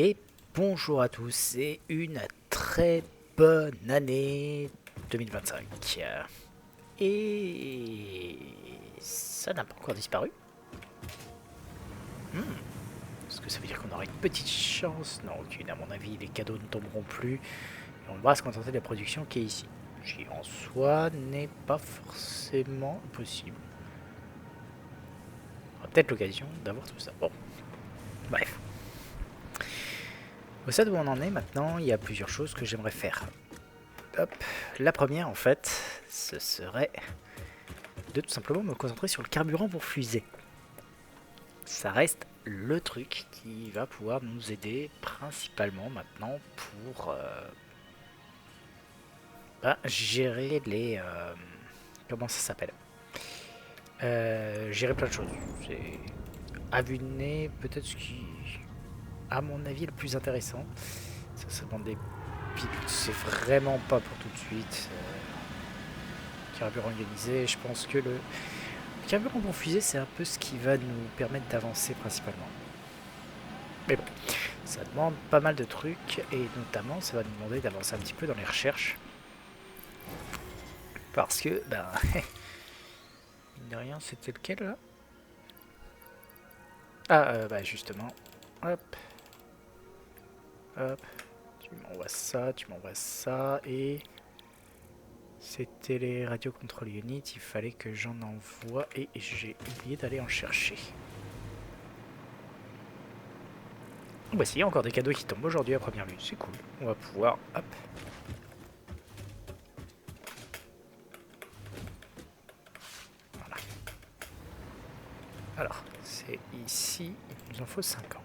Et bonjour à tous et une très bonne année 2025. Et ça n'a pas encore disparu. Est-ce que ça veut dire qu'on aura une petite chance? Non, aucune. À mon avis, les cadeaux ne tomberont plus. Et on va se contenter de la production qui est ici. Qui en soi n'est pas forcément possible. On aura peut-être l'occasion d'avoir tout ça. Bon, bref. Au stade où on en est maintenant, il y a plusieurs choses que j'aimerais faire. Hop. La première, en fait, ce serait de tout simplement me concentrer sur le carburant pour fusée. Ça reste le truc qui va pouvoir nous aider principalement maintenant pour gérer les... comment ça s'appelle gérer plein de choses. C'est à vue de nez peut-être ce qui, à mon avis, est le plus intéressant. Ça demande des pilotes, c'est vraiment pas pour tout de suite. Carburant ionisé, je pense que le carburant pour fusée, c'est un peu ce qui va nous permettre d'avancer principalement. Mais bon, ça demande pas mal de trucs et notamment ça va nous demander d'avancer un petit peu dans les recherches. Parce que, mine de rien, c'était lequel là? Justement, hop, hop, tu m'envoies ça et c'était les radio control unit, il fallait que j'en envoie et j'ai oublié d'aller en chercher. Voici, il y a encore des cadeaux qui tombent aujourd'hui à première vue, c'est cool. On va pouvoir, hop. Voilà. Alors, c'est ici, il nous en faut 50.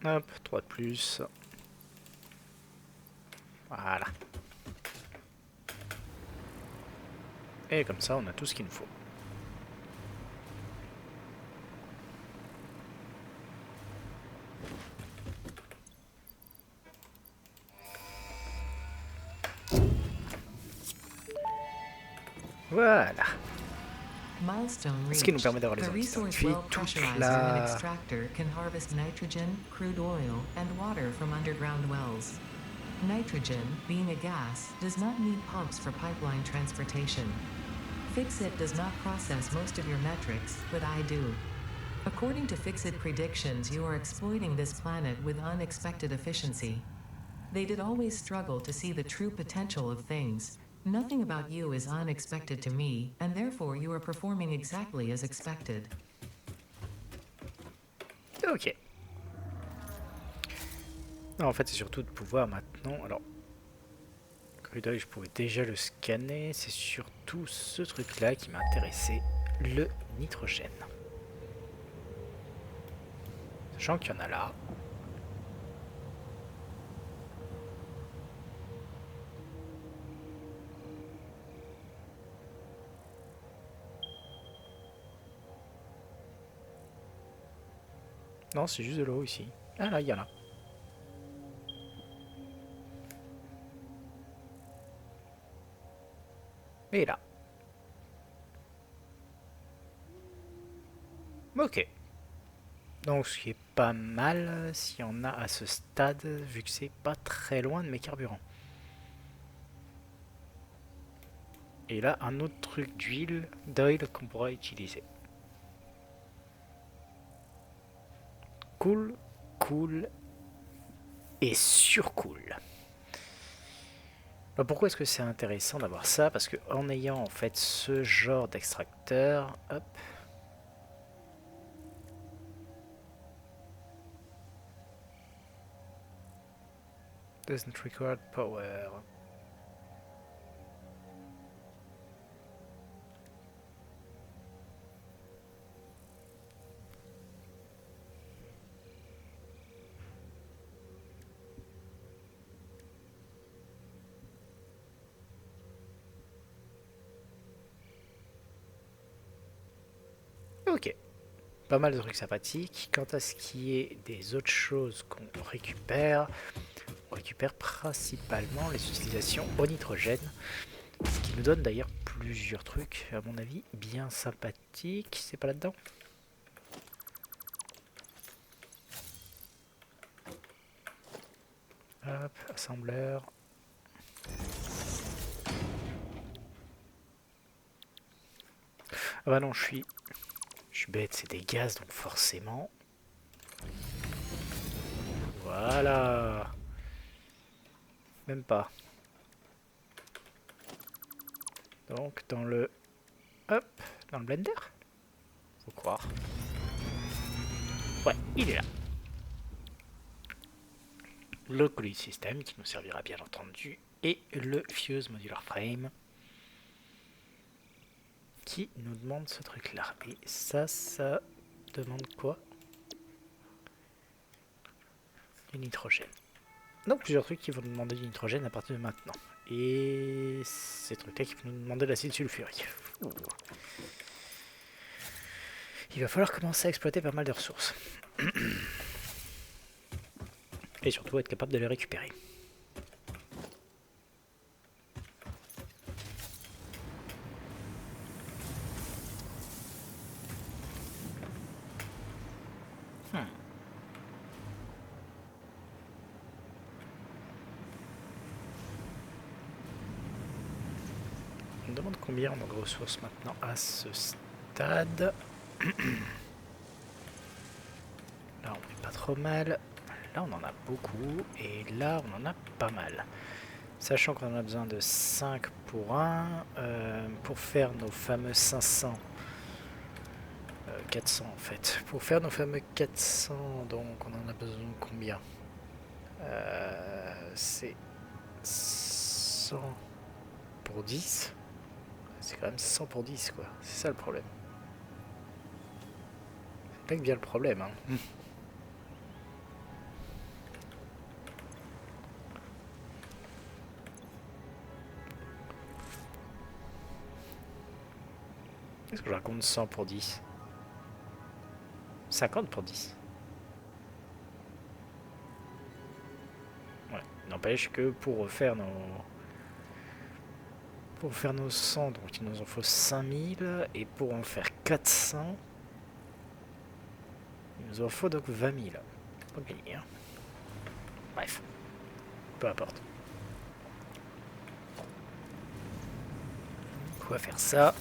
Hop, 3 de plus. Voilà. Et comme ça, on a tout ce qu'il nous faut. Voilà. Ce qui nous permet d'avoir les ordinateurs. Puis toute la... Can harvest nitrogen, crude oil, and water from underground wells. Nitrogen, being a gas, does not need pumps for pipeline transportation. Fixit does not process most of your metrics, but I do. According to Fixit predictions, you are exploiting this planet with unexpected efficiency. They did always struggle to see the true potential of things. Nothing about you is unexpected to me, and therefore you are performing exactly as expected. Ok. Non, en fait, c'est surtout de pouvoir maintenant... Alors, crude oil, je pourrais déjà le scanner. C'est surtout ce truc-là qui m'a intéressé, le nitrogène. Sachant qu'il y en a là. Non, c'est juste de l'eau ici. Ah là, il y en a. Et là. Ok. Donc ce qui est pas mal s'il y en a à ce stade, vu que c'est pas très loin de mes carburants. Et là, un autre truc d'oil qu'on pourra utiliser. Cool, cool et surcool. Pourquoi est-ce que c'est intéressant d'avoir ça? Parce que en ayant en fait ce genre d'extracteur, hop, doesn't require power. Ok. Pas mal de trucs sympathiques. Quant à ce qui est des autres choses qu'on récupère, on récupère principalement les utilisations au nitrogène. Ce qui nous donne d'ailleurs plusieurs trucs, à mon avis, bien sympathiques. C'est pas là-dedans? Hop, assembleur. Ah bah non, je suis bête, c'est des gaz, donc forcément. Voilà. Même pas. Donc dans le... Hop, dans le blender. Faut croire. Ouais, il est là. Le colis system qui nous servira bien entendu. Et le Fuse Modular Frame. Qui nous demande ce truc là. Et ça demande quoi? Du nitrogène. Donc plusieurs trucs qui vont nous demander du nitrogène à partir de maintenant. Et ces trucs-là qui vont nous demander de l'acide sulfurique. Il va falloir commencer à exploiter pas mal de ressources. Et surtout être capable de les récupérer. On me demande combien on a de ressources maintenant à ce stade. Là on est pas trop mal. Là on en a beaucoup. Et là on en a pas mal. Sachant qu'on en a besoin de 5 pour 1. Pour faire nos fameux 500. 400 en fait. Pour faire nos fameux 400, donc on en a besoin de combien? C'est 100 pour 10. C'est quand même 100 pour 10 quoi. C'est ça le problème. C'est pas que bien le problème hein. Est-ce que je raconte 100 pour 10? 50 pour 10. Ouais. N'empêche que pour faire nos 100, donc il nous en faut 5000. Et pour en faire 400, il nous en faut donc 20 000. Pas gagné hein. Bref. Peu importe. On va faire ça.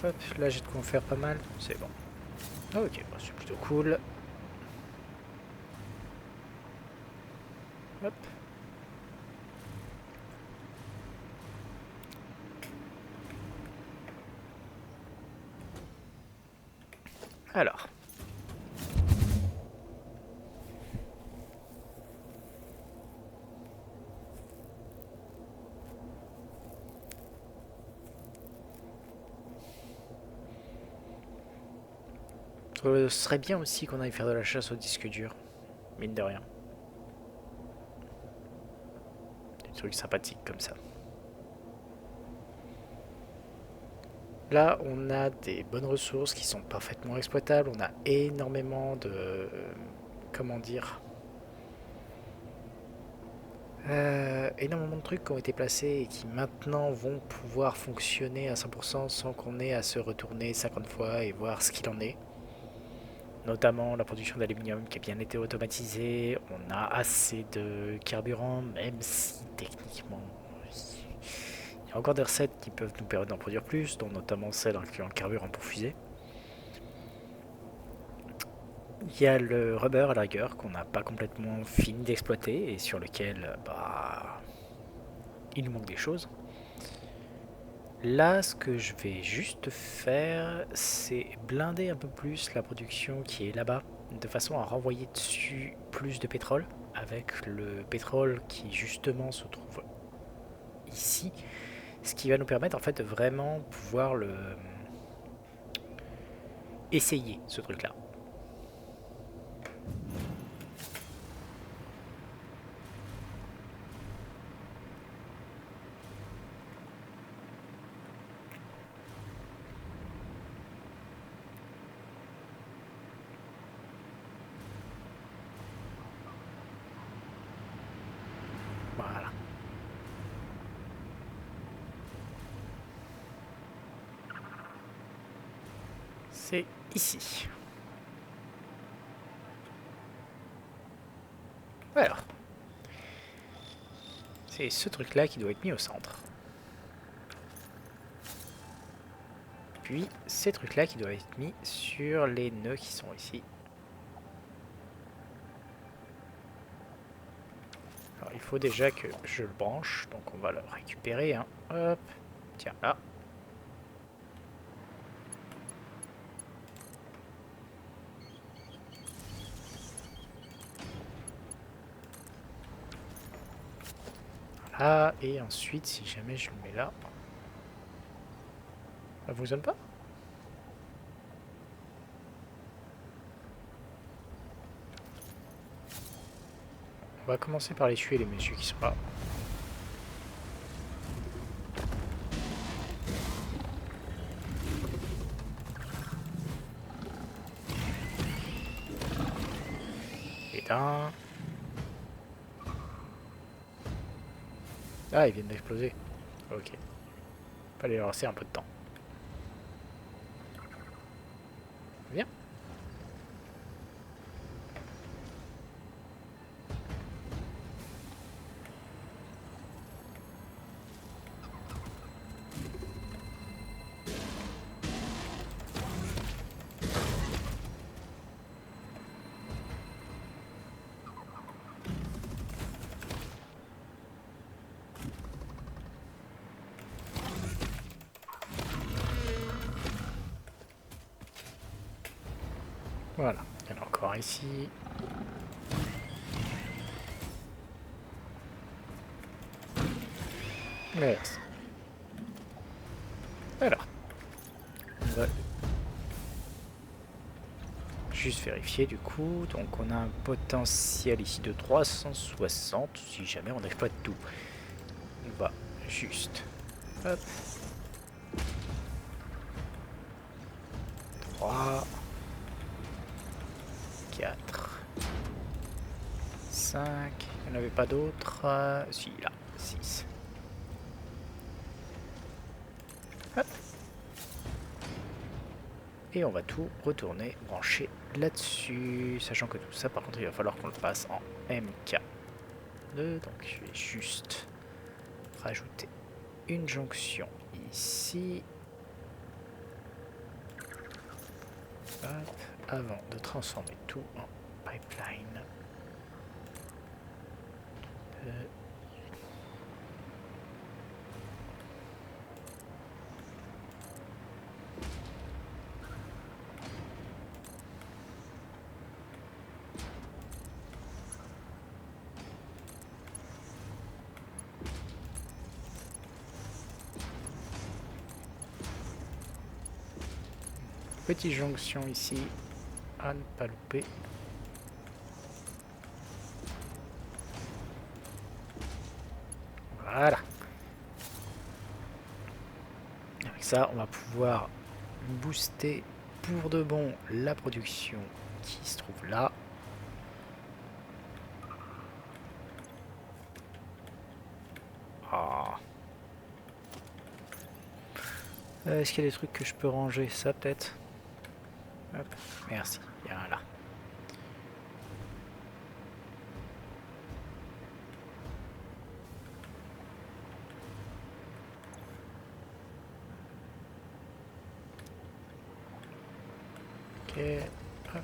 Hop, là j'ai de quoi en faire pas mal. C'est bon. Ok, bon, c'est plutôt cool. Hop. Alors. Ce serait bien aussi qu'on aille faire de la chasse au disque dur. Mine de rien. Des trucs sympathiques comme ça. Là, on a des bonnes ressources qui sont parfaitement exploitables. On a énormément de... comment dire, énormément de trucs qui ont été placés et qui maintenant vont pouvoir fonctionner à 100% sans qu'on ait à se retourner 50 fois et voir ce qu'il en est. Notamment la production d'aluminium qui a bien été automatisée. On a assez de carburant, même si techniquement il y a encore des recettes qui peuvent nous permettre d'en produire plus, dont notamment celle incluant le carburant pour fusée. Il y a le rubber à la rigueur qu'on n'a pas complètement fini d'exploiter et sur lequel il nous manque des choses. Là, ce que je vais juste faire, c'est blinder un peu plus la production qui est là-bas, de façon à renvoyer dessus plus de pétrole, avec le pétrole qui justement se trouve ici, ce qui va nous permettre en fait de vraiment pouvoir essayer ce truc-là. c'est ici. Alors, c'est ce truc-là qui doit être mis au centre. Puis, ces trucs-là qui doivent être mis sur les nœuds qui sont ici. Alors, il faut déjà que je le branche, donc on va le récupérer. Hein. Hop, tiens, là. Voilà, et ensuite, si jamais je le mets là... Ça fonctionne pas? On va commencer par les tuer, les messieurs qui sont là. Et d'un... Ah, ils viennent d'exploser. Ok. Fallait leur laisser un peu de temps. Viens. Voilà. Il y en a encore ici. Merci. Alors. On va juste vérifier du coup. Donc on a un potentiel ici de 360 si jamais on n'exploite tout. On va juste... Hop. 3... 4... 5... Il n'y en avait pas d'autres. Si, là. 6. Hop. Et on va tout retourner, brancher là-dessus. Sachant que tout ça, par contre, il va falloir qu'on le passe en MK2. Donc je vais juste rajouter une jonction ici. Hop, avant de transformer tout en pipeline. Petite jonction ici, à ne pas louper. Voilà. Avec ça, on va pouvoir booster pour de bon la production qui se trouve là. Ah. Est-ce qu'il y a des trucs que je peux ranger? Ça peut-être. Hop, merci. Il y a un là. Ok, hop.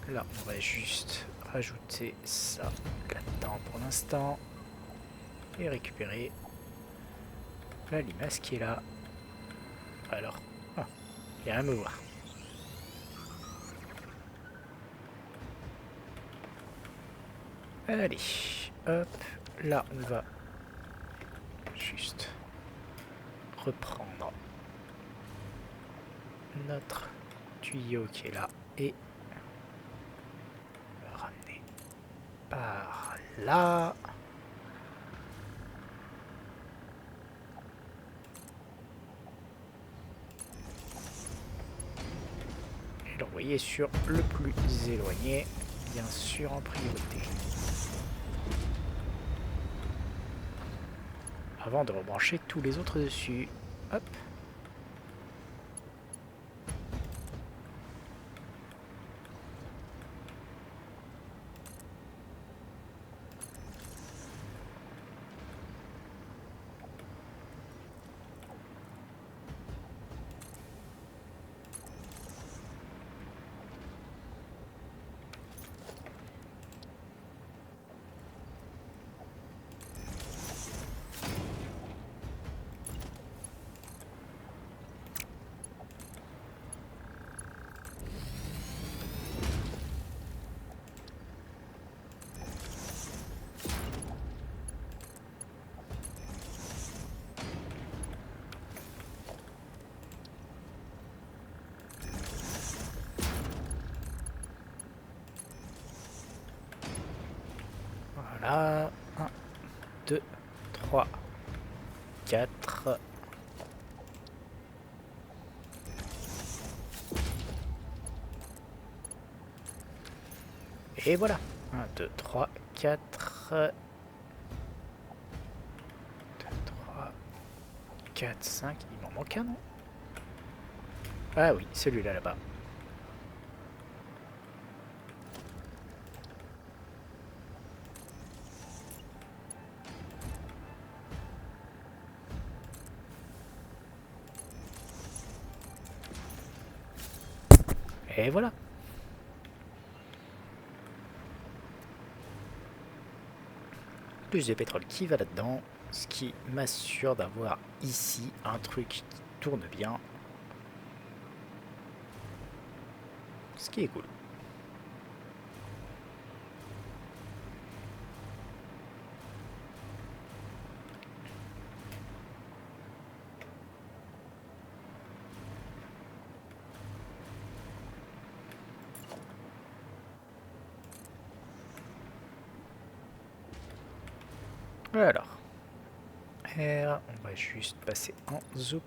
Là, on va juste rajouter ça là-dedans pour l'instant. Et récupérer la limace qui est là. Alors, ah, il y a rien à me voir. Allez, hop, là on va juste reprendre notre tuyau qui est là et le ramener par là. Et l'envoyer sur le plus éloigné, bien sûr en priorité. Avant de rebrancher tous les autres dessus. Hop. Voilà. 1, 2, 3, 4. Et voilà. 1, 2, 3, 4. 2, 3, 4, 5. Il m'en manque un, non? Ah oui, celui-là là-bas. Et voilà. Plus de pétrole qui va là-dedans, ce qui m'assure d'avoir ici un truc qui tourne bien, ce qui est cool. Alors, R, on va juste passer en zoop.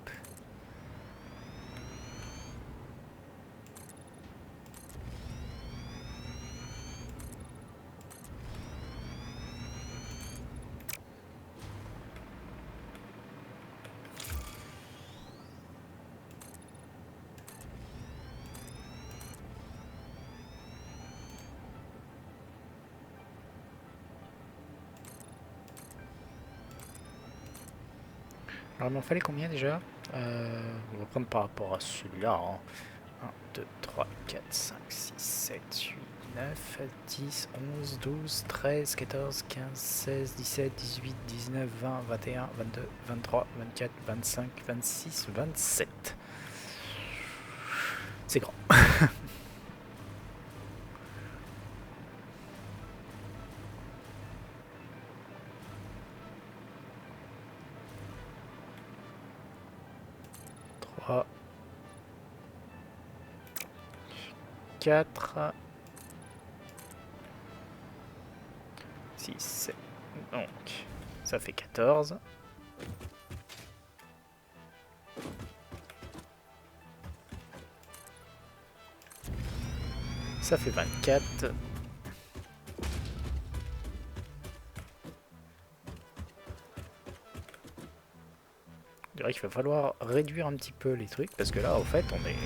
Alors, il m'en fallait combien déjà? On va prendre par rapport à celui-là. Hein. 1, 2, 3, 4, 5, 6, 7, 8, 9, 10, 11, 12, 13, 14, 15, 16, 17, 18, 19, 20, 21, 22, 23, 24, 25, 26, 27. C'est grand. 3, 4, 6, 7. Donc, ça fait 14. Ça fait 24. Je dirais qu'il va falloir réduire un petit peu les trucs parce que là, au fait, on est...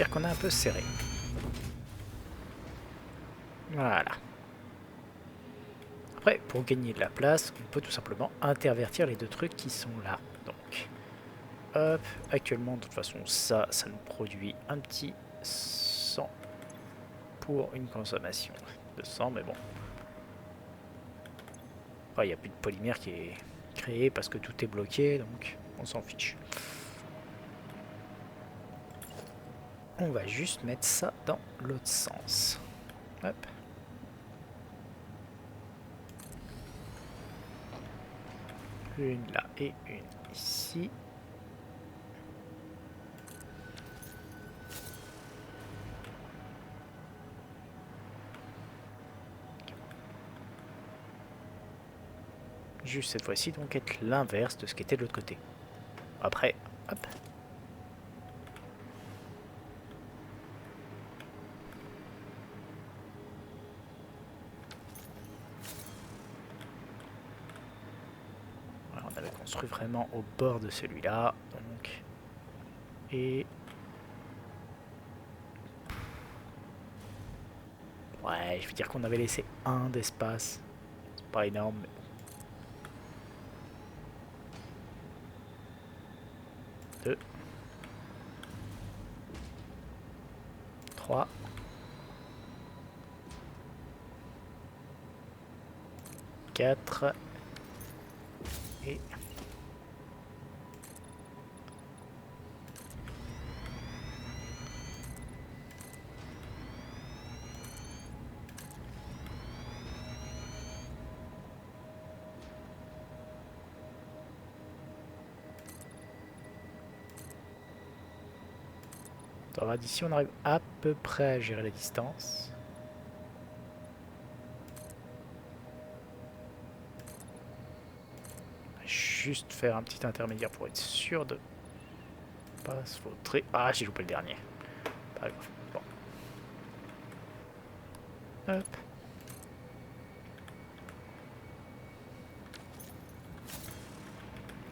dire qu'on est un peu serré. Voilà. Après, pour gagner de la place, on peut tout simplement intervertir les deux trucs qui sont là. Donc, hop, actuellement, de toute façon, ça nous produit un petit 100 pour une consommation de 100, mais bon. Il n'y a plus de polymère qui est créé parce que tout est bloqué, donc on s'en fiche. On va juste mettre ça dans l'autre sens. Hop. Une là et une ici. Juste cette fois-ci, donc être l'inverse de ce qui était de l'autre côté. Après, hop. Voilà, on avait construit vraiment au bord de celui-là, donc. Et Ouais, je veux dire qu'on avait laissé un d'espace. C'est pas énorme, mais... 2, 3, 4 et... D'ici, on arrive à peu près à gérer la distance. Juste faire un petit intermédiaire pour être sûr de pas se vautrer. Ah, j'ai loupé le dernier. Pas grave. Bon. Hop.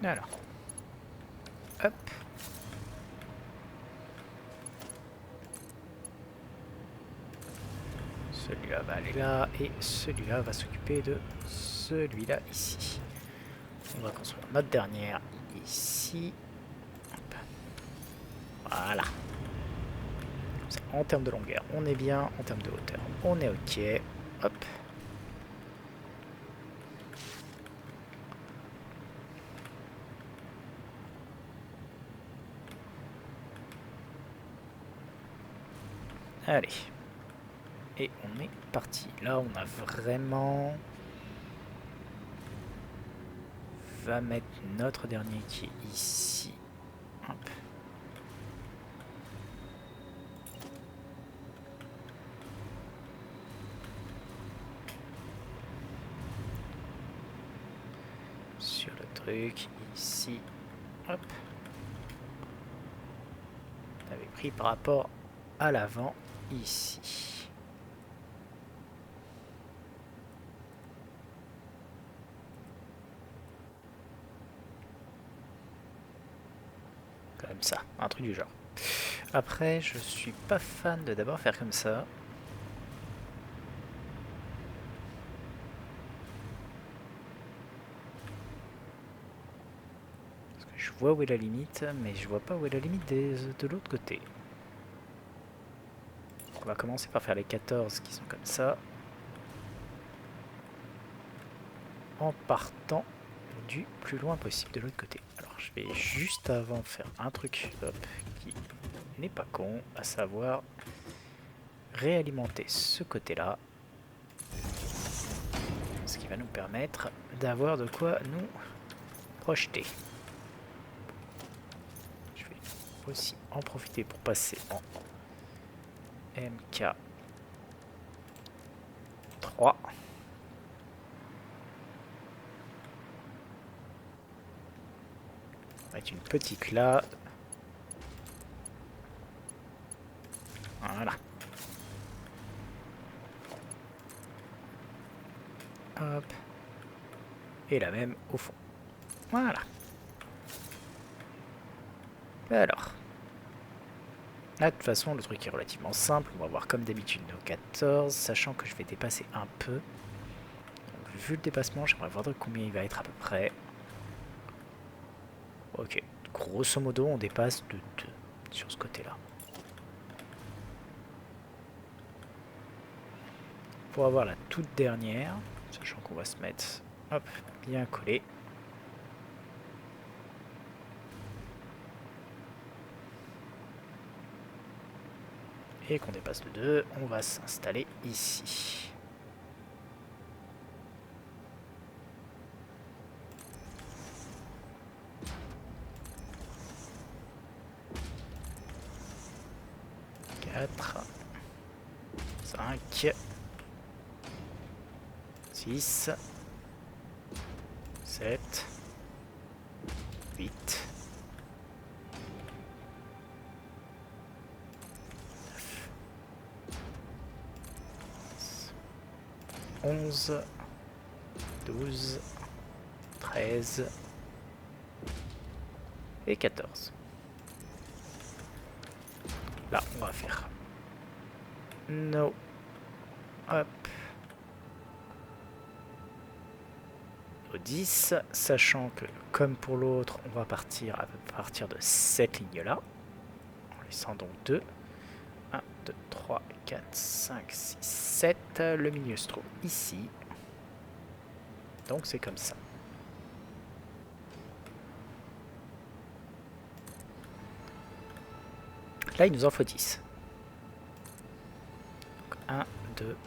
Alors. Hop. Celui-là va aller là et celui-là va s'occuper de celui-là ici. On va construire notre dernière ici. Hop. Voilà. En termes de longueur, on est bien. En termes de hauteur, on est ok. Hop. Allez. Et on est parti. Là, on a vraiment... Va mettre notre dernier qui est ici. Hop. Sur le truc, ici. Hop. On avait pris par rapport à l'avant, ici. Comme ça, un truc du genre. Après, je suis pas fan de d'abord faire comme ça. Parce que je vois où est la limite, mais je vois pas où est la limite de l'autre côté. On va commencer par faire les 14 qui sont comme ça. En partant du plus loin possible de l'autre côté. Alors je vais juste avant faire un truc qui n'est pas con, à savoir réalimenter ce côté-là. Ce qui va nous permettre d'avoir de quoi nous projeter. Je vais aussi en profiter pour passer en MK3. On va mettre une petite là. Voilà. Hop. Et la même au fond. Voilà. Alors. Là, de toute façon, le truc est relativement simple. On va voir comme d'habitude nos 14, sachant que je vais dépasser un peu. Donc, vu le dépassement, j'aimerais voir de combien il va être à peu près. Ok. Grosso modo, on dépasse de 2 sur ce côté-là. Pour avoir la toute dernière, sachant qu'on va se mettre hop, bien collé. Et qu'on dépasse de 2, on va s'installer ici. Quatre, 5, 6, 7, 8, 11, 12, 13 et 14. Là, on va faire nos Hop. Au 10, sachant que comme pour l'autre, on va partir à partir de cette ligne-là, en laissant donc 2. 1, 2, 3, 4, 5, 6, 7. Le milieu se trouve ici. Donc c'est comme ça. Là, il nous en faut 10. Donc 1, 2,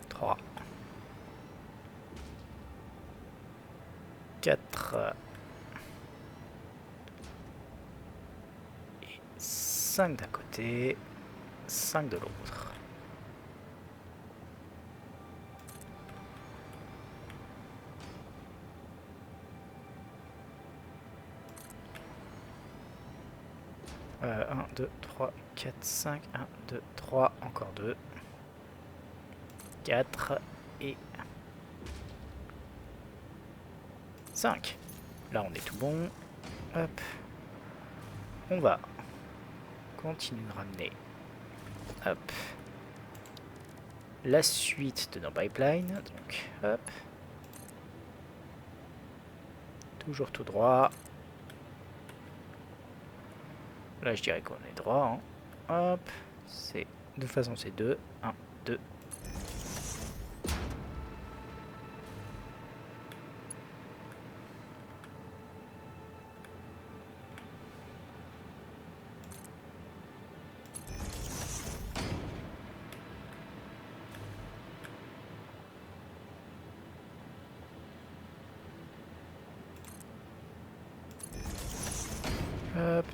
3, 4 et 5 d'un côté, 5 de l'autre. Euh, 1, 2, 3, 4, 5, 1, 2, 3, encore 2, 4 et 5. Là, on est tout bon. Hop. On va continuer de ramener hop, la suite de nos pipelines. Donc, hop. Toujours tout droit. Là, je dirais qu'on est droit. Hein. Hop. C'est, de toute façon, c'est 2. 1, 2. Hop.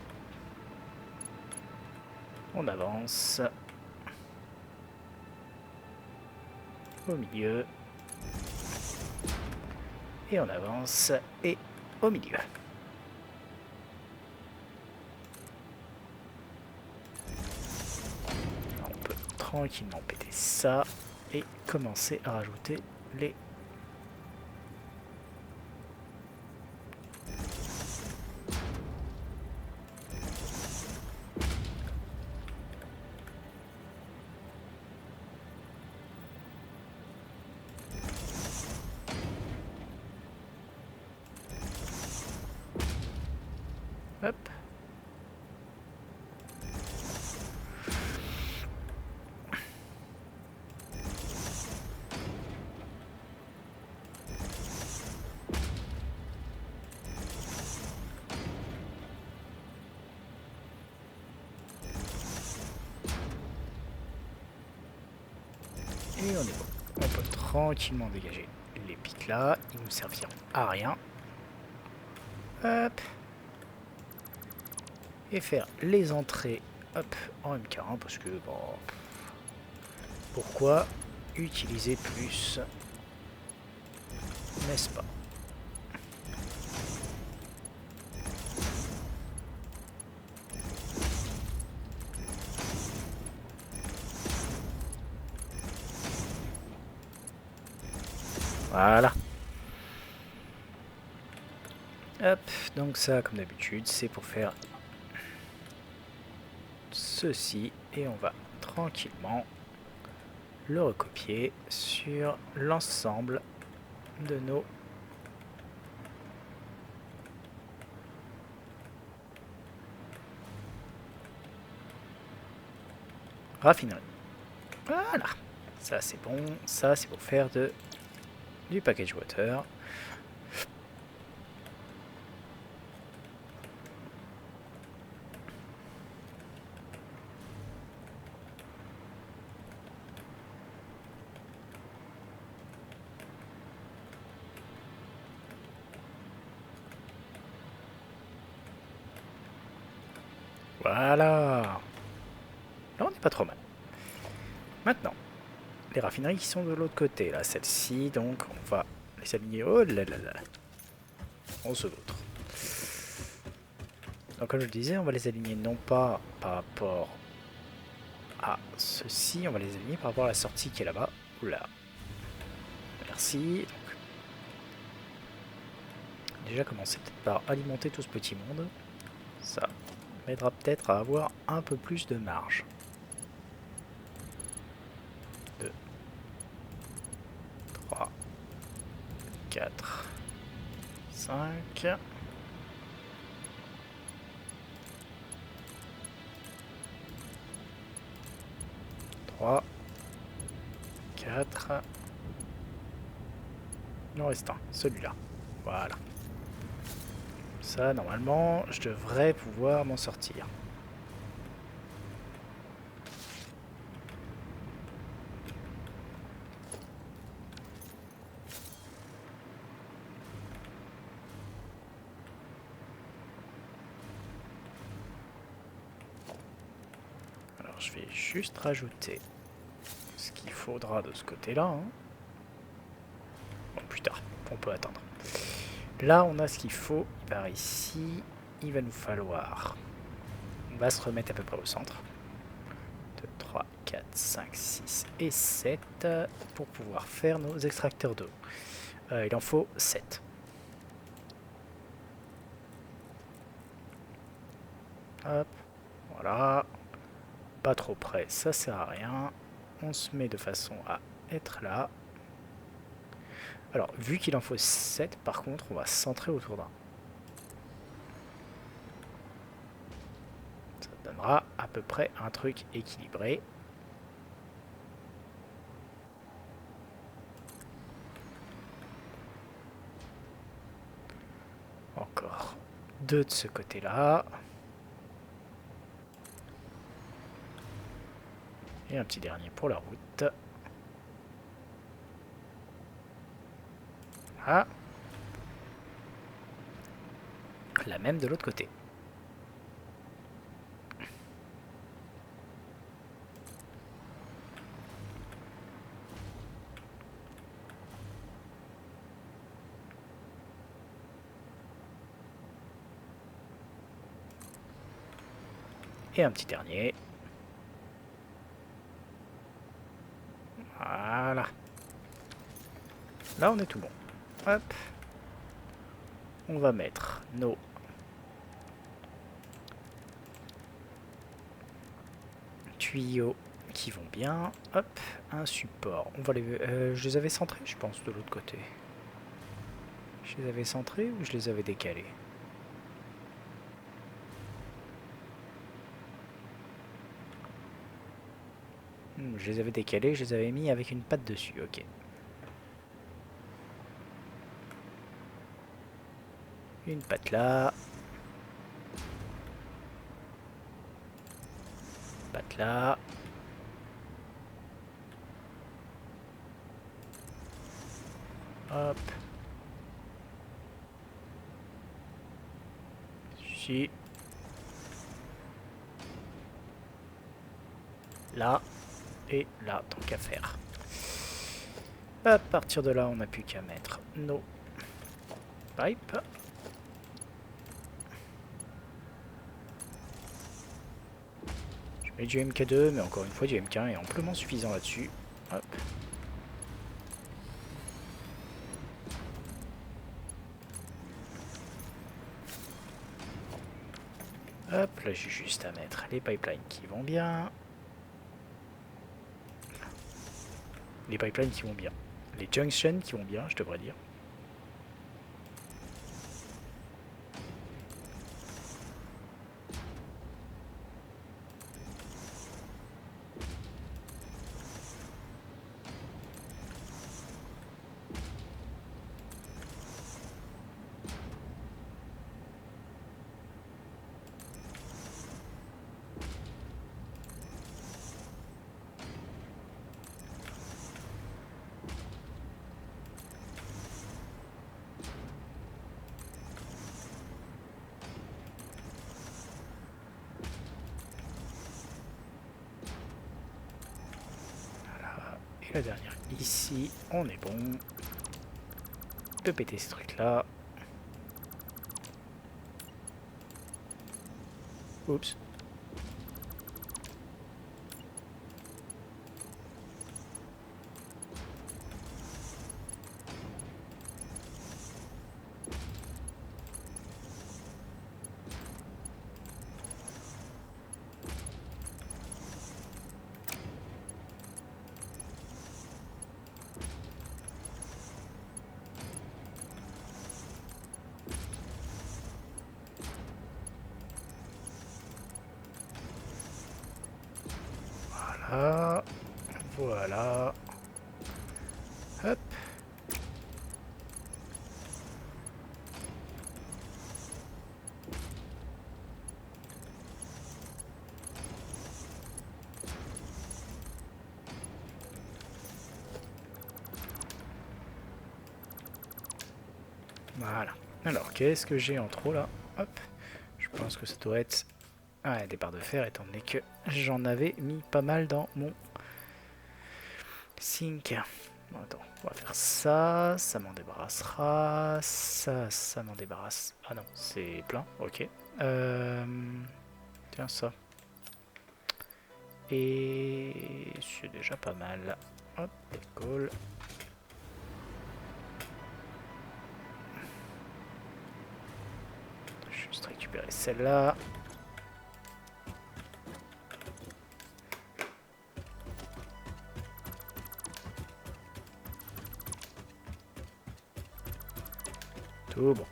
On avance. Au milieu. Et on avance. Et au milieu. On peut tranquillement péter ça. Et commencer à rajouter les... Hop. Et on est bon. On peut tranquillement dégager les pics là. Ils nous serviront à rien. Hop. Et faire les entrées hop, en MK1 parce que bon, pourquoi utiliser plus, n'est-ce pas? Voilà. Hop, donc ça comme d'habitude c'est pour faire ceci et on va tranquillement le recopier sur l'ensemble de nos raffineries. Voilà, ça c'est bon, ça c'est pour faire du package water. Voilà. Là, on n'est pas trop mal. Maintenant, les raffineries qui sont de l'autre côté, là, celle-ci, donc on va les aligner. Oh là là là. On se l'autre. Donc, comme je le disais, on va les aligner non pas par rapport à ceci, on va les aligner par rapport à la sortie qui est là-bas. Oula. Merci. Donc, déjà commencer peut-être par alimenter tout ce petit monde. Ça m'aidera peut-être à avoir un peu plus de marge. 5. 3. 4. Il en reste un, celui-là. Voilà. Ça, normalement, je devrais pouvoir m'en sortir. Alors, je vais juste rajouter ce qu'il faudra de ce côté-là. Hein. Bon, plus tard, on peut attendre. Là, on a ce qu'il faut. Par ici, il va nous falloir... On va se remettre à peu près au centre. 2, 3, 4, 5, 6 et 7 pour pouvoir faire nos extracteurs d'eau. Il en faut 7. Hop, voilà. Pas trop près, ça sert à rien. On se met de façon à être là. Alors, vu qu'il en faut 7, par contre, on va se centrer autour d'un. Ça donnera à peu près un truc équilibré. Encore 2 de ce côté-là. Et un petit dernier pour la route. Ah. La même de l'autre côté. Et un petit dernier. Voilà. Là, on est tout bon. Hop. On va mettre nos tuyaux qui vont bien. Hop, un support. On va les... je les avais centrés, je pense, de l'autre côté. Je les avais centrés ou je les avais décalés? Je les avais décalés, je les avais mis avec une patte dessus, ok. Une patte là. Patte là. Hop. Ici. Là. Et là, tant qu'à faire. À partir de là, on n'a plus qu'à mettre nos pipes. Je mets du MK2, mais encore une fois, du MK1 est amplement suffisant là-dessus. Hop. Hop, là j'ai juste à mettre les pipelines qui vont bien. Les pipelines qui vont bien. Les junctions qui vont bien, je devrais dire. La dernière ici, on est bon. On peut péter ces trucs là. Oups. Voilà. Voilà. Hop. Voilà. Alors, qu'est-ce que j'ai en trop là? Hop. Je pense que ça doit être... Ah, des barres de fer, étant donné que j'en avais mis pas mal dans mon sink. Bon, attends, on va faire ça. Ça m'en débarrassera. Ça m'en débarrasse. Ah non, c'est plein. Ok. Tiens, ça. Et c'est déjà pas mal. Hop, décolle. Juste récupérer celle-là. Tout bon.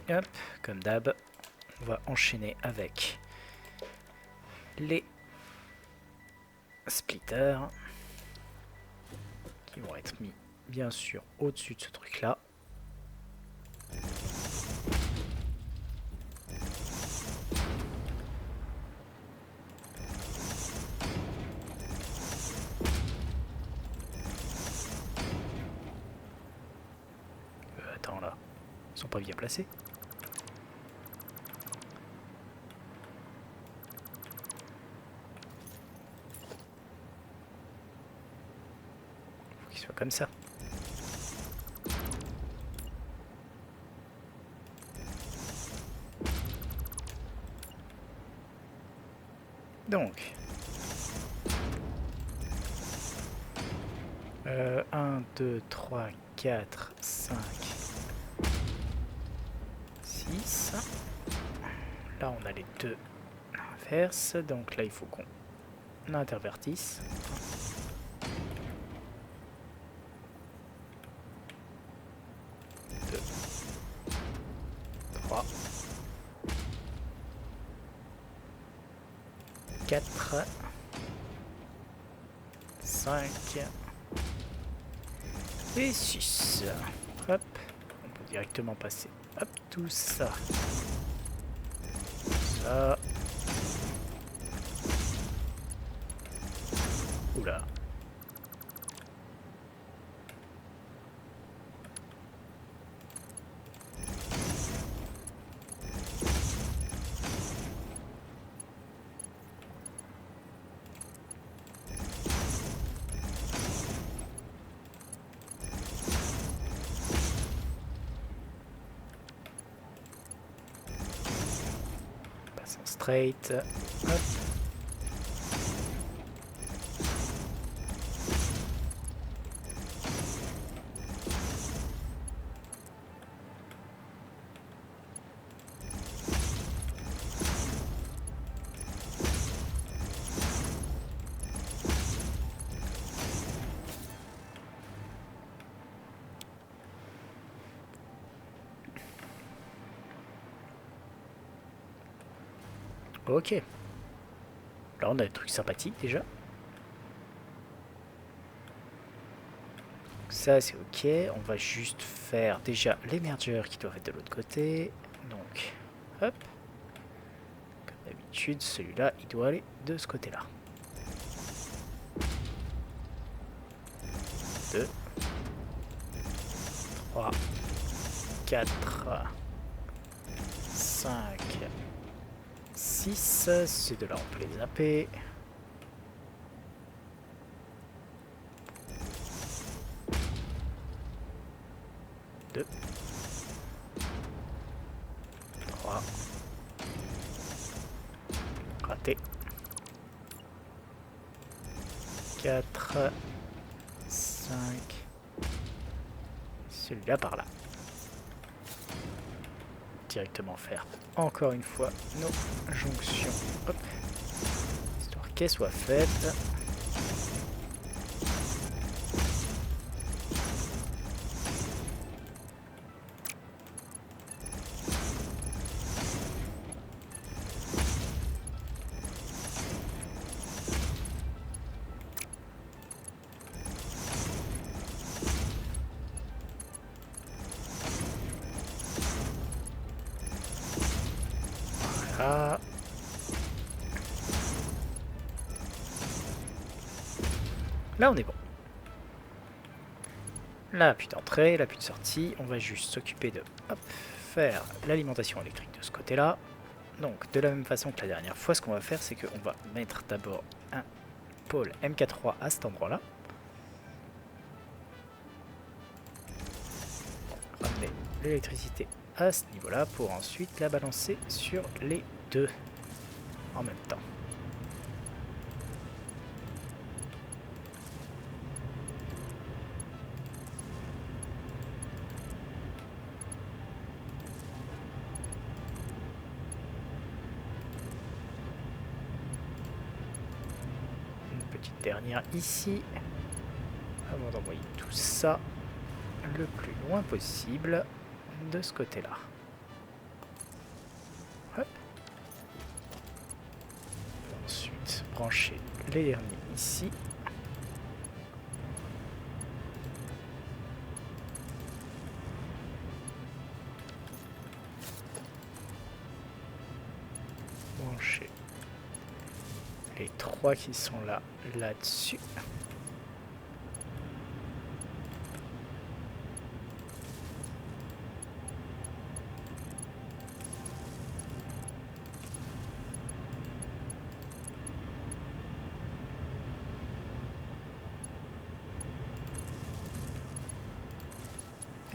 Hop, comme d'hab, on va enchaîner avec les splitters qui vont être mis bien sûr au-dessus de ce truc-là. Attends là, ils sont pas bien placés. Faut qu'ils soient comme ça. Donc, 1, 2, 3, 4, 5, 6. Là, on a les deux inverses. Donc là, il faut qu'on intervertisse. 2, 3, 4, 5 et 6. Hop, on peut directement passer. Hop, tout ça. Ça. Oula. Straight. Hop. Ok. Là, on a des trucs sympathiques déjà. Ça, c'est ok. On va juste faire déjà les mergers qui doivent être de l'autre côté. Donc, hop. Comme d'habitude, celui-là, il doit aller de ce côté-là. 2, 3, 4, 5, 6. Ces deux-là, on peut les zapper. 2, 3, raté, 4, 5, celui-là par là. Directement faire encore une fois nos jonctions. Hop. Histoire qu'elles soient faites. Là, on est bon. Là, plus d'entrée, là, plus de sortie. On va juste s'occuper de faire l'alimentation électrique de ce côté-là. Donc, de la même façon que la dernière fois, ce qu'on va faire, c'est qu'on va mettre d'abord un pôle MK3 à cet endroit-là. Ramener l'électricité à ce niveau-là pour ensuite la balancer sur les deux en même temps. Dernière ici, avant d'envoyer tout ça le plus loin possible de ce côté-là. Ensuite, brancher les derniers ici. Brancher les trois qui sont là, là-dessus.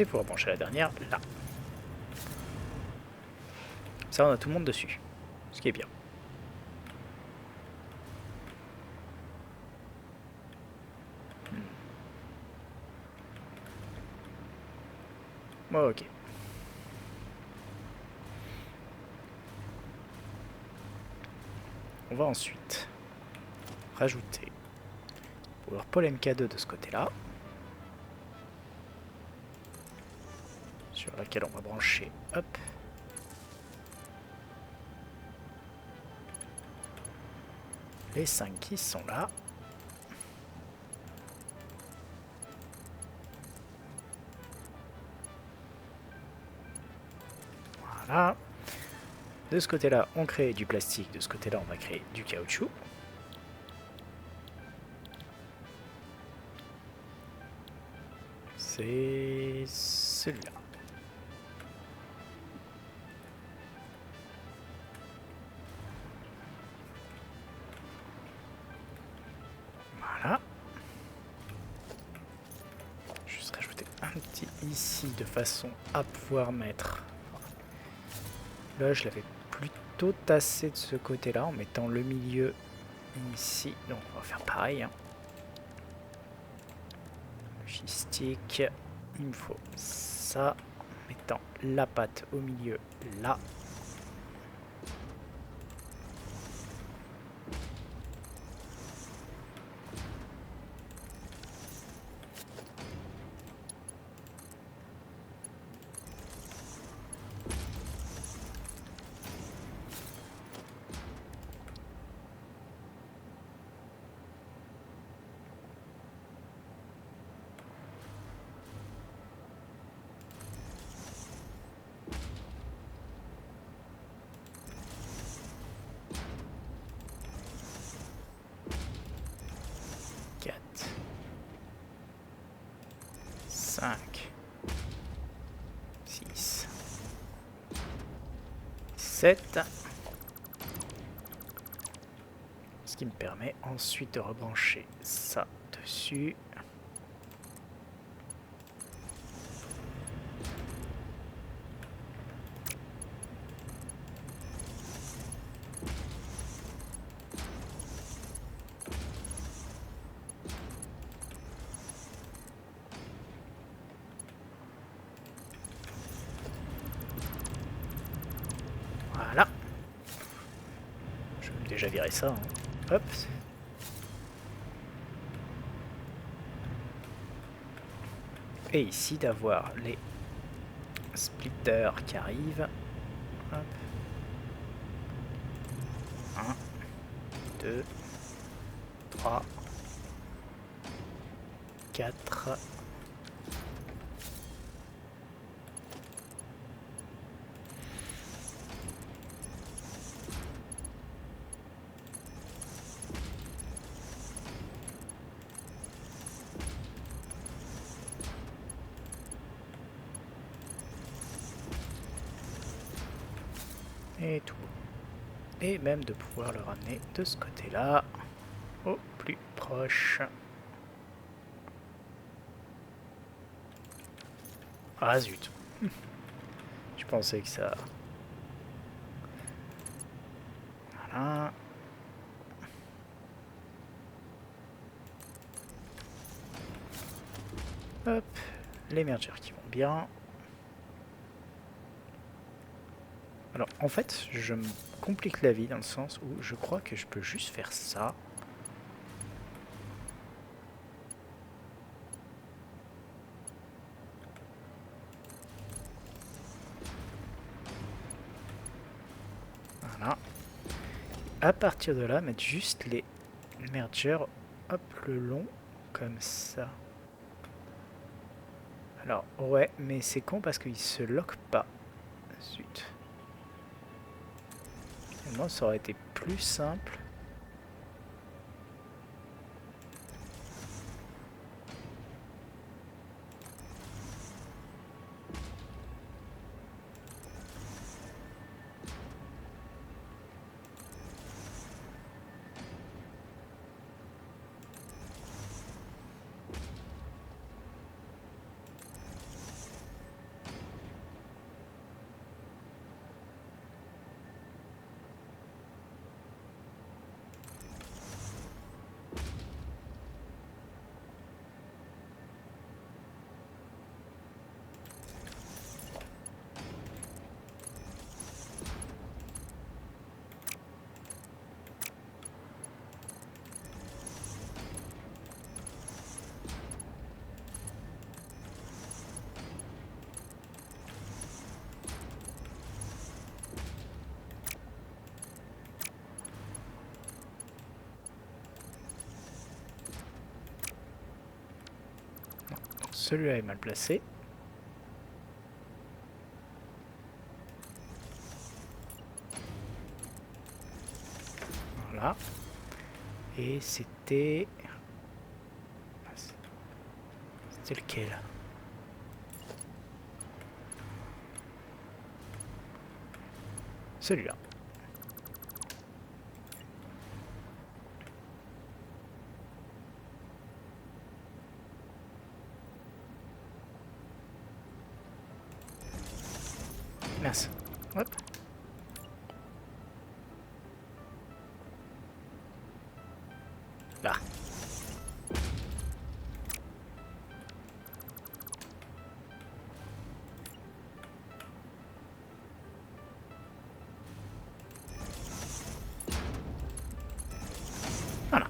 Et pour brancher la dernière, là. Ça, on a tout le monde dessus. Ce qui est bien. Ok. On va ensuite rajouter Power Pole MK2 de ce côté-là, sur laquelle on va brancher, hop, les 5 qui sont là. Voilà. De ce côté-là, on crée du plastique. De ce côté-là, on va créer du caoutchouc. C'est celui-là. Voilà. Juste rajouter un petit ici de façon à pouvoir mettre. Là, je l'avais plutôt tassé de ce côté-là en mettant le milieu ici. Donc, on va faire pareil. Hein. Logistique. Il me faut ça. En mettant la patte au milieu là. Cinq, 6, 7. Ce qui me permet ensuite de rebrancher ça dessus. Voilà. Je vais déjà virer ça. Hein. Hop. Et ici d'avoir les splitters qui arrivent. Hop. 1, 2, 3, 4. Et tout. Et même de pouvoir le ramener de ce côté-là, au plus proche. Ah zut. Je pensais que ça... Voilà. Hop, les mergers qui vont bien. Alors en fait, je me complique la vie dans le sens où je crois que je peux juste faire ça. Voilà. À partir de là, mettre juste les mergers, hop, le long, comme ça. Alors, ouais, mais c'est con parce qu'il se lock pas. Zut. Finalement, ça aurait été plus simple. Celui-là est mal placé. Voilà. Et c'était... C'était lequel? Celui-là. Mince. Hop. Là. Voilà.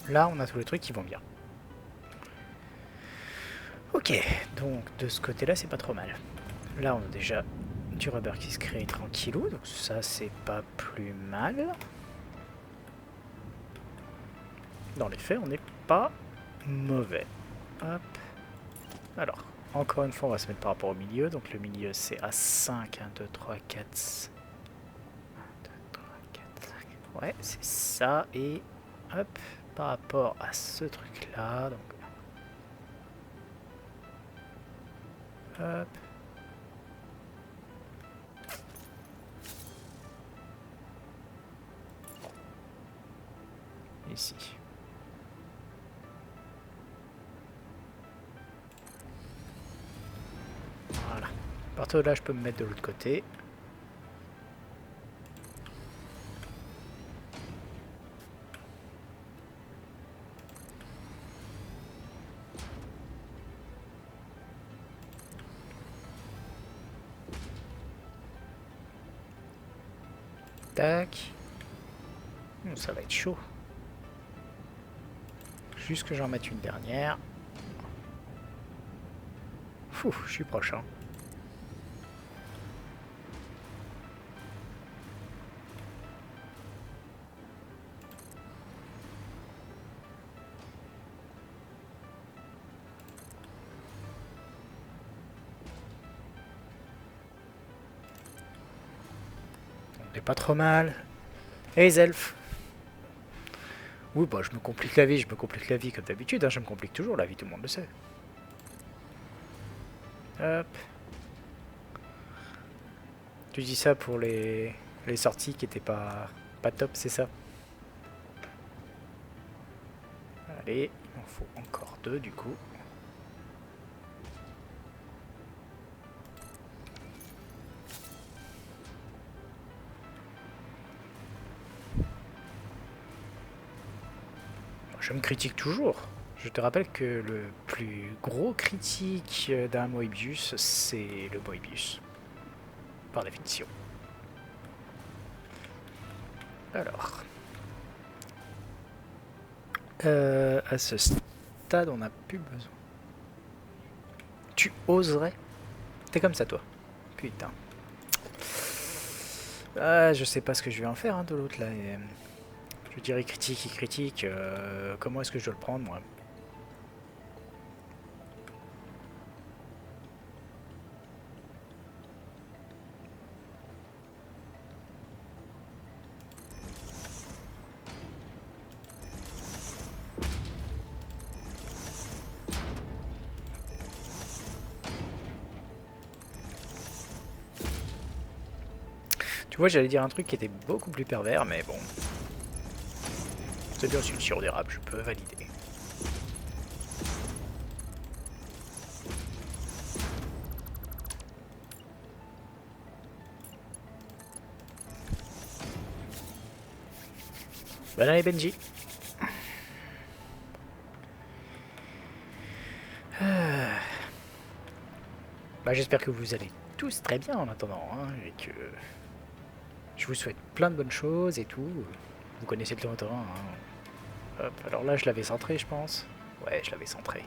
Là, on a tous les trucs qui vont bien. Ok, donc de ce côté-là, c'est pas trop mal. Là, on a déjà du rubber qui se crée tranquillou, donc ça, c'est pas plus mal. Dans les faits, on n'est pas mauvais. Hop. Alors, encore une fois, on va se mettre par rapport au milieu. Donc le milieu, c'est à 5. 1, 2, 3, 4... 1, 2, 3, 4, 5... Ouais, c'est ça. Et hop, par rapport à ce truc-là. Donc, hop. Ici. Voilà. À partir de là, je peux me mettre de l'autre côté. Tac. Ça va être chaud. Juste que j'en mette une dernière. Fou, je suis proche, hein. On est pas trop mal. Et les elfes. Oui, bah je me complique la vie comme d'habitude, hein, je me complique toujours la vie, tout le monde le sait. Hop. Tu dis ça pour les les sorties qui étaient pas top, c'est ça. Allez, il en faut encore 2 du coup. Je me critique toujours. Je te rappelle que le plus gros critique d'un Moebius, c'est le Moebius. Par définition. Alors. À ce stade, on n'a plus besoin. Tu oserais? T'es comme ça, toi. Putain. Ah, je sais pas ce que je vais en faire hein, de l'autre là. Je dirais critique, il critique. Comment est-ce que je dois le prendre, moi? Tu vois, j'allais dire un truc qui était beaucoup plus pervers, mais bon. C'est bien sûr le sirop d'érable, je peux valider. Bonne année, Benji. Bah, j'espère que vous allez tous très bien en attendant, hein, et que je vous souhaite plein de bonnes choses et tout. Vous connaissez le terrain, hein. Hop, alors là, je l'avais centré, je pense. Ouais, je l'avais centré.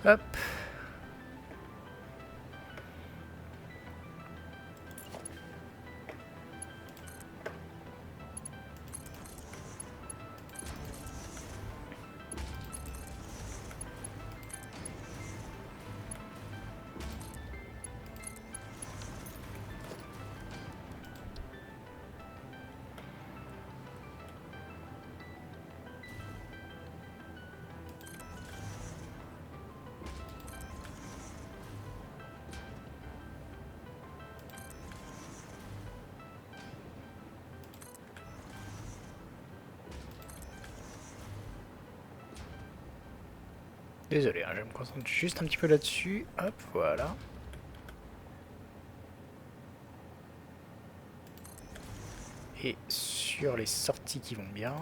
Hop. Désolé, hein, je me concentre juste un petit peu là-dessus. Hop, voilà. Et sur les sorties qui vont bien.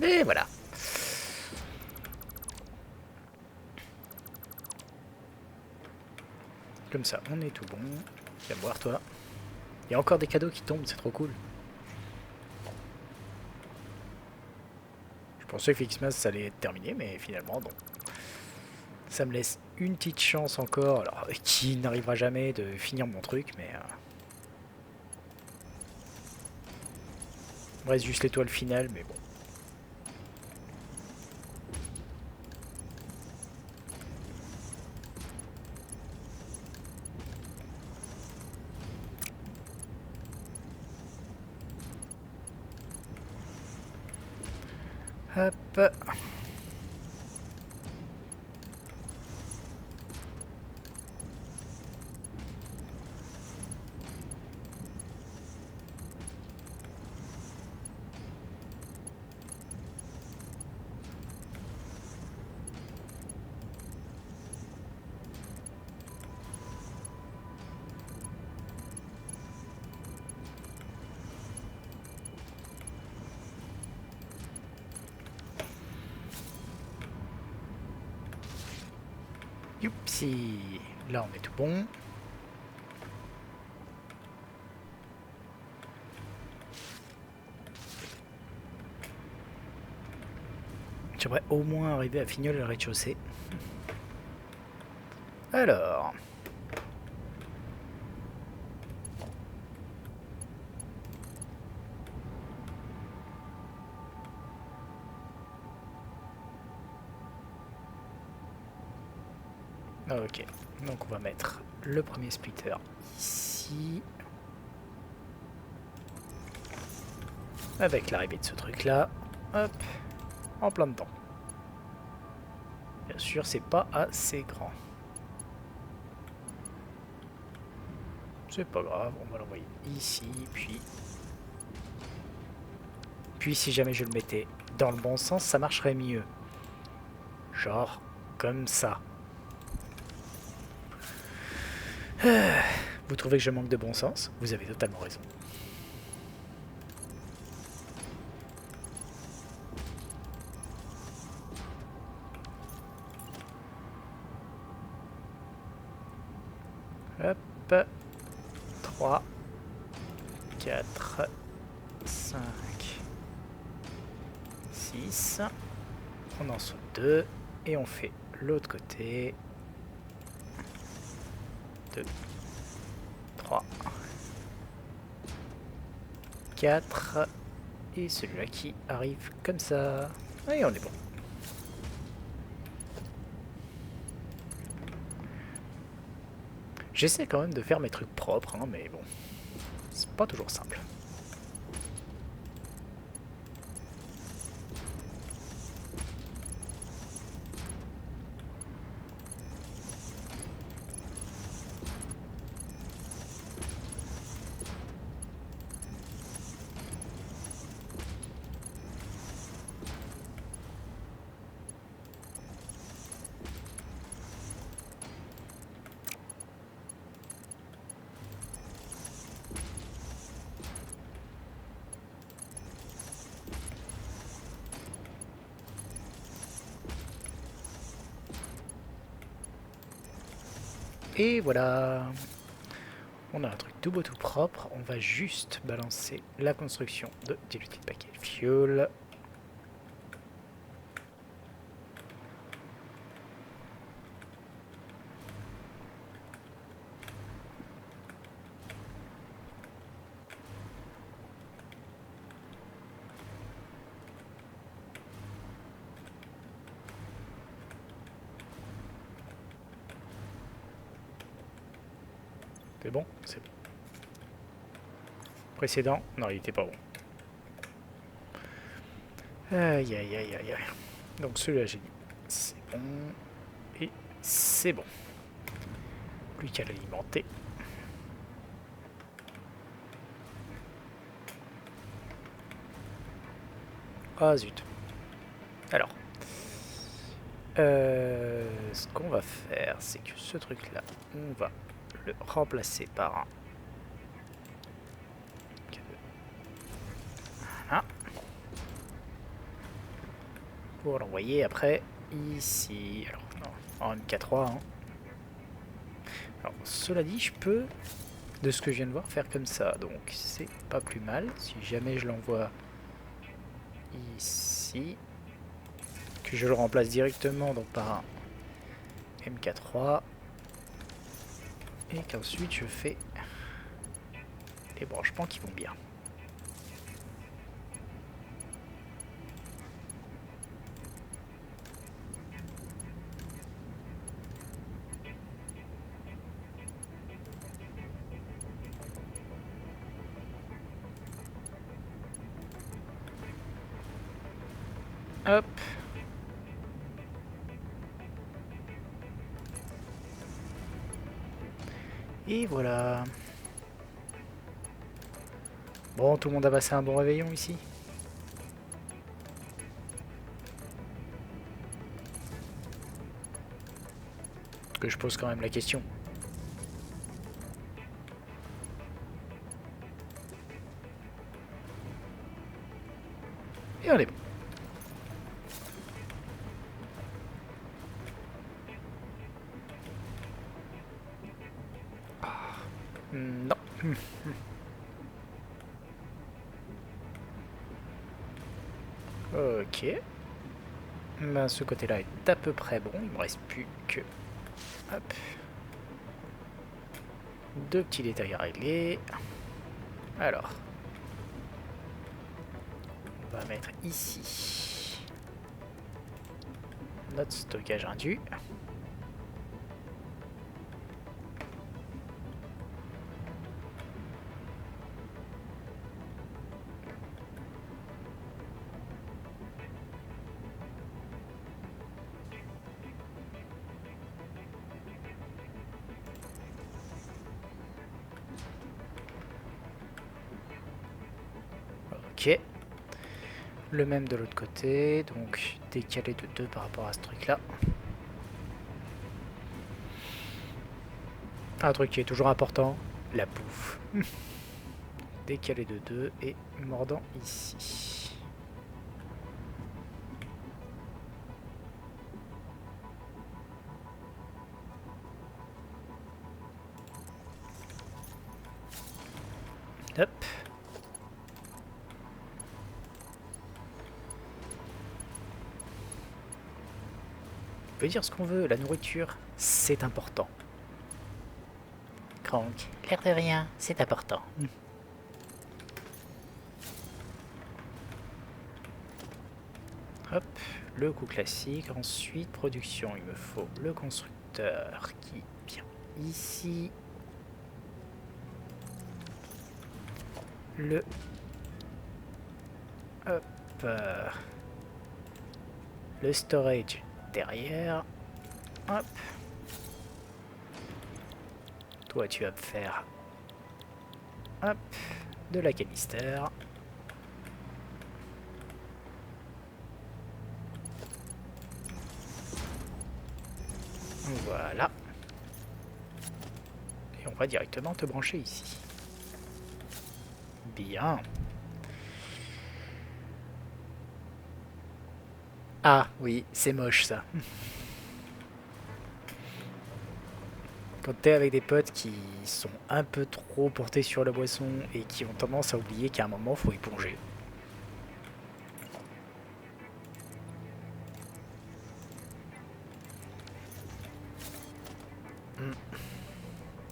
Et voilà. Comme ça, on est tout bon. Viens voir, toi. Il y a encore des cadeaux qui tombent, c'est trop cool. Je pensais que Xmas ça allait être terminé, mais finalement, non. Ça me laisse une petite chance encore, alors qui n'arrivera jamais de finir mon truc, mais... il me reste juste l'étoile finale, mais bon. Hop. Youpsi. Là, on est tout bon. J'aimerais au moins arriver à finir le rez-de-chaussée. Alors... Ok, donc on va mettre le premier splitter ici. Avec l'arrivée de ce truc là, hop, en plein dedans. Bien sûr, c'est pas assez grand. C'est pas grave, on va l'envoyer ici, puis... Puis si jamais je le mettais dans le bon sens, ça marcherait mieux. Genre, comme ça. Vous trouvez que je manque de bon sens? Vous avez totalement raison. Hop. 3, 4, 5, 6. On en saute 2. Et on fait l'autre côté. 2, 3, 4. Et celui-là qui arrive comme ça. Et on est bon. J'essaie quand même de faire mes trucs propres, hein, mais bon, c'est pas toujours simple. Et voilà, on a un truc tout beau tout propre. On va juste balancer la construction de diluted packet fuel. C'est bon? C'est bon. Précédent? Non, il était pas bon. Aïe aïe aïe aïe aïe. Donc celui-là j'ai dit c'est bon. Et c'est bon. Plus qu'à l'alimenter. Ah zut. Alors. Ce qu'on va faire, c'est que ce truc-là, on va le remplacer par un... Voilà. Pour l'envoyer après ici. Alors, non, en MK3. Hein. Alors, cela dit, je peux, de ce que je viens de voir, faire comme ça. Donc, c'est pas plus mal. Si jamais je l'envoie ici, que je le remplace directement donc, par un MK3. Et qu'ensuite, je fais les branchements qui vont bien. Hop. Et voilà. Bon, tout le monde a passé un bon réveillon ici. Que je pose quand même la question. Et on est bon. Non. Ok. Ben, ce côté-là est à peu près bon. Il me reste plus que... Hop. 2 petits détails à régler. Alors. On va mettre ici notre stockage indu. Ok. Le même de l'autre côté, donc décalé de 2 par rapport à ce truc là. Un truc qui est toujours important, la bouffe. Décalé de 2 et mordant ici. Hop. On peut dire ce qu'on veut, la nourriture, c'est important. Crank, l'air de rien, c'est important. Hop, le coup classique. Ensuite, production, il me faut le constructeur qui vient ici. Le... Hop. Le storage derrière. Hop. Toi, tu vas me faire... Hop. De la canister. Voilà. Et on va directement te brancher ici. Bien. Ah oui, c'est moche ça. Quand t'es avec des potes qui sont un peu trop portés sur la boisson et qui ont tendance à oublier qu'à un moment faut y plonger.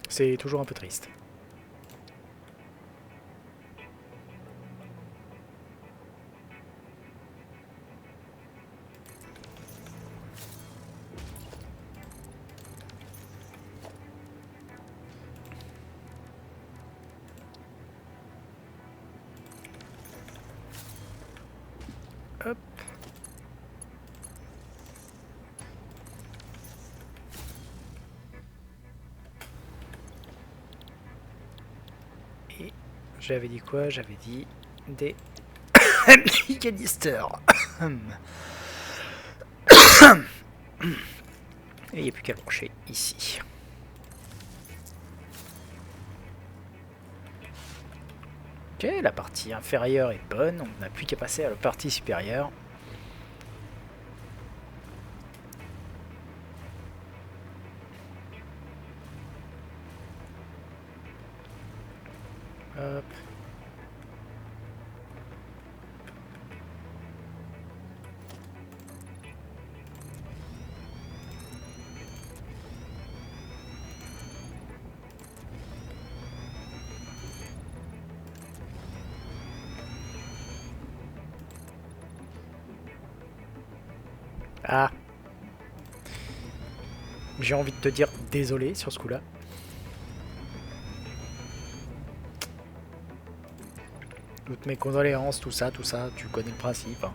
C'est toujours un peu triste. Hop. Et j'avais dit quoi? J'avais dit des canisters. Et il n'y a plus qu'à le brancher ici. Ok, la partie inférieure est bonne, on n'a plus qu'à passer à la partie supérieure. Hop. Ah. J'ai envie de te dire désolé sur ce coup-là. Toutes mes condoléances, tout ça, tu connais le principe. Hein.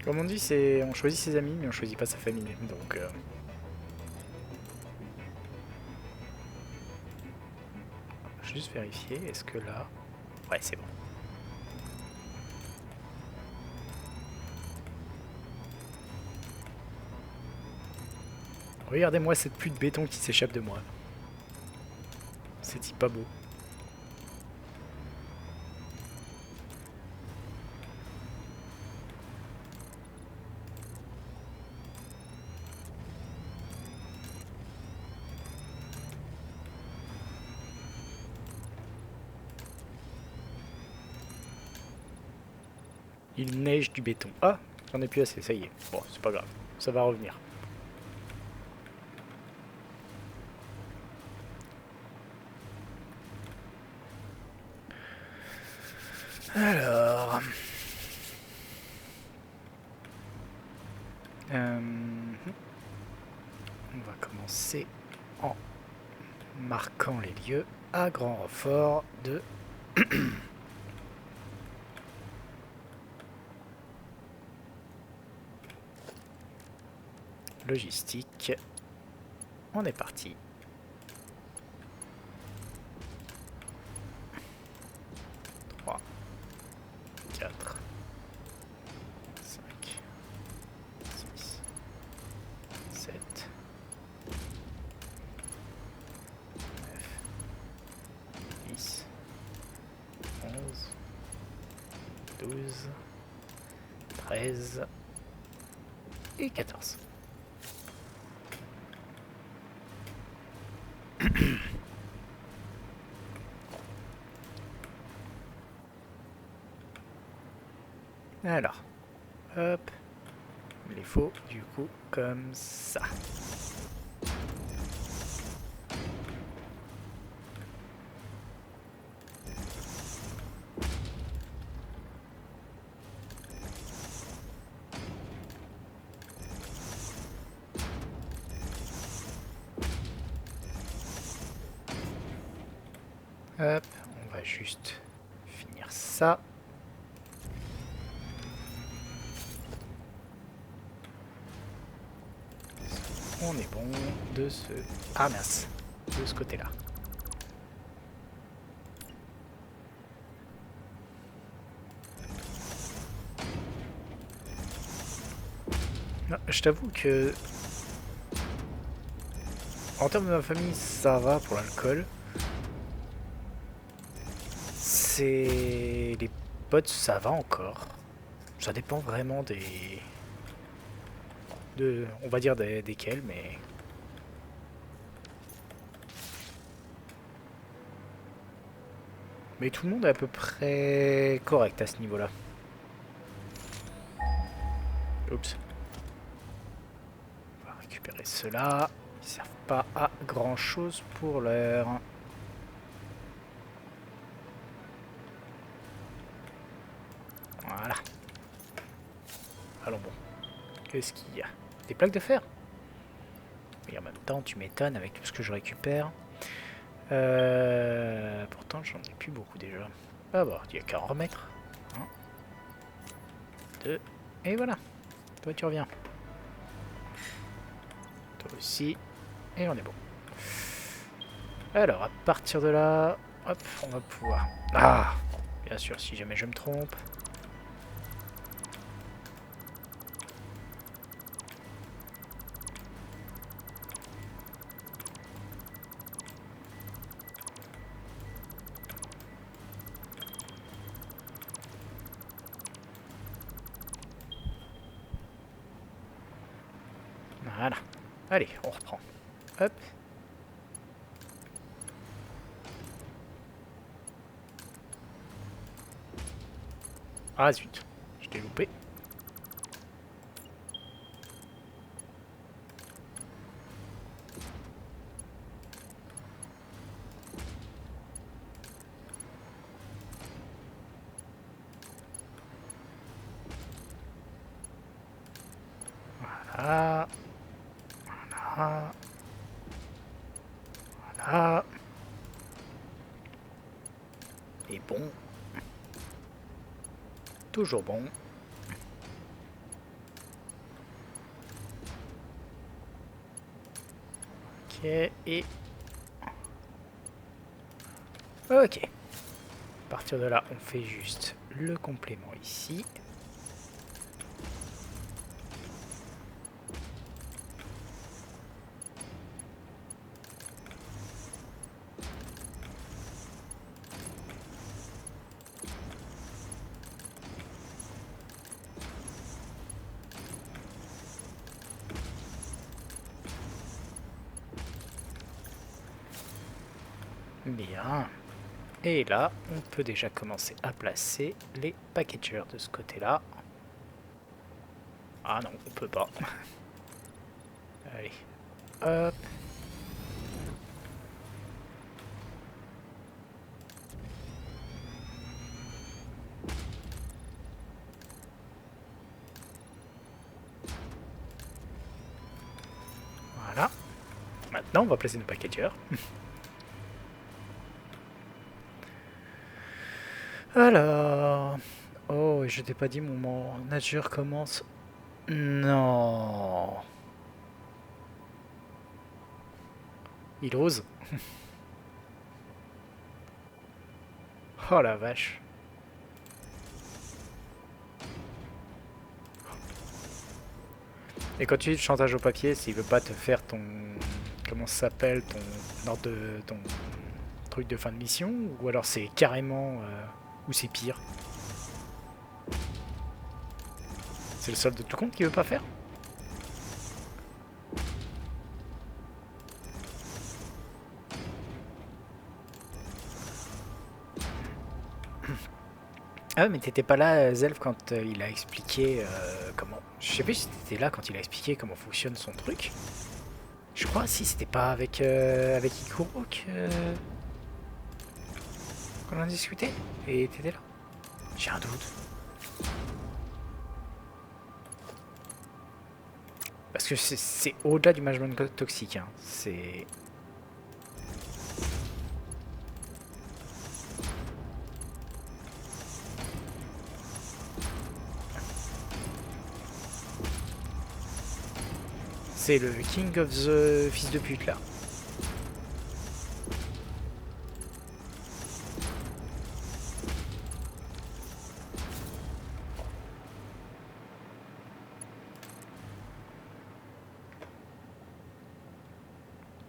Comme on dit, c'est on choisit ses amis, mais on choisit pas sa famille. Donc, juste vérifier, est-ce que là... Ouais, c'est bon. Regardez-moi cette pluie de béton qui s'échappe de moi. C'est pas beau. Il neige du béton. Ah, j'en ai plus assez, ça y est. Bon, c'est pas grave, ça va revenir. Alors... on va commencer en marquant les lieux à grand renfort de... logistique. On est parti. Trois, 4, 5, 6, 7, 9, 10, 11, 12, 13 et 14. Alors, hop, il les faut du coup comme ça. Hop, on va juste finir ça. On est bon de ce... Ah mince, de ce côté-là. Je t'avoue que... en termes de ma famille, ça va pour l'alcool. C'est... les potes, ça va encore. Ça dépend vraiment des... on va dire desquels, mais... mais tout le monde est à peu près correct à ce niveau-là. Oups. On va récupérer ceux-là. Ils servent pas à grand-chose pour l'heure. Voilà. Allons bon. Qu'est-ce qu'il y a? Des plaques de fer? Et en même temps, tu m'étonnes avec tout ce que je récupère. Pourtant, j'en ai plus beaucoup déjà. Ah bah, il n'y a qu'à en remettre. 1, 2, et voilà. Toi, tu reviens. Toi aussi. Et on est bon. Alors, à partir de là, hop, on va pouvoir... Ah, bien sûr, si jamais je me trompe. Voilà. Allez, on reprend. Hop. Ah zut, je t'ai loupé. Voilà. Voilà. Voilà. Et bon. Toujours bon. Ok, et... ok. À partir de là, on fait juste le complément ici. Bien. Et là, on peut déjà commencer à placer les packagers de ce côté-là. Ah non, on peut pas. Allez, hop. Voilà. Maintenant, on va placer nos packagers. Alors... Oh, je t'ai pas dit, mon manager commence... Non... Il ose. Oh la vache. Et quand tu dis chantage au papier, s'il veut pas te faire ton... Comment ça s'appelle, ton ordre de... ton truc de fin de mission, ou alors c'est carrément... ou c'est pire. C'est le solde de tout compte qu'il veut pas faire? Ah mais t'étais pas là, Zelf, quand il a expliqué comment... Je sais plus si t'étais là quand il a expliqué comment fonctionne son truc. Je crois, si, c'était pas avec, avec Ikuro qu'on en a discuté. Et t'étais là. J'ai un doute. Parce que c'est au-delà du management toxique. Hein. C'est... C'est le King of the fils de pute là.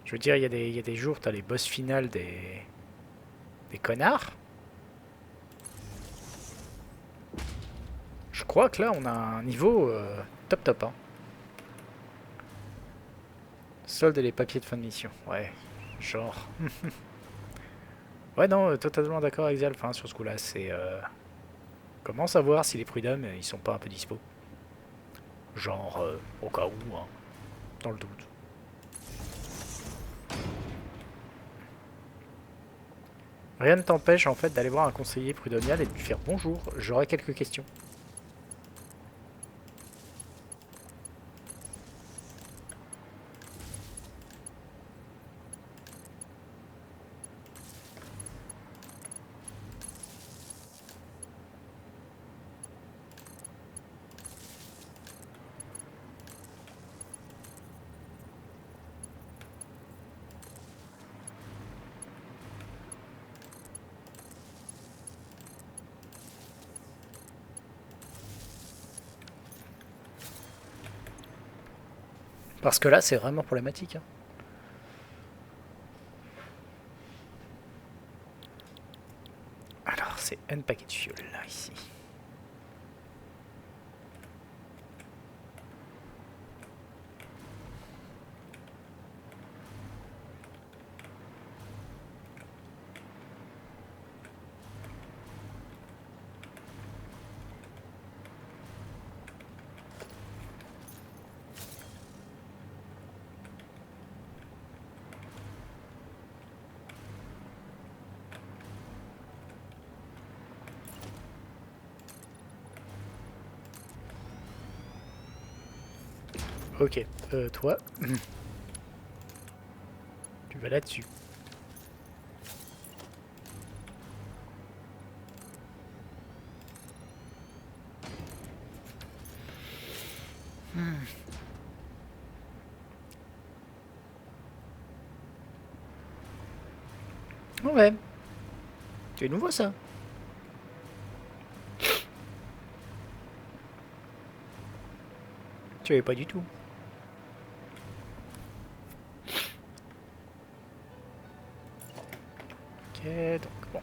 Je veux dire, il y a des jours, t'as les boss finales des connards. Je crois que là, on a un niveau top top. Hein. Solde et les papiers de fin de mission. Ouais, genre. Ouais, non, totalement d'accord avec Zalf hein, sur ce coup-là. C'est. Comment savoir si les prud'hommes ils sont pas un peu dispo? Genre, au cas où, hein, dans le doute. Rien ne t'empêche en fait d'aller voir un conseiller prud'homial et de lui faire bonjour, j'aurais quelques questions. Parce que là, c'est vraiment problématique. Hein. Alors, c'est un paquet de fuel, là, ici. Ok, toi, tu vas là-dessus. Ouais, c'est nouveau ça. Tu avais pas du tout. Ok, donc bon.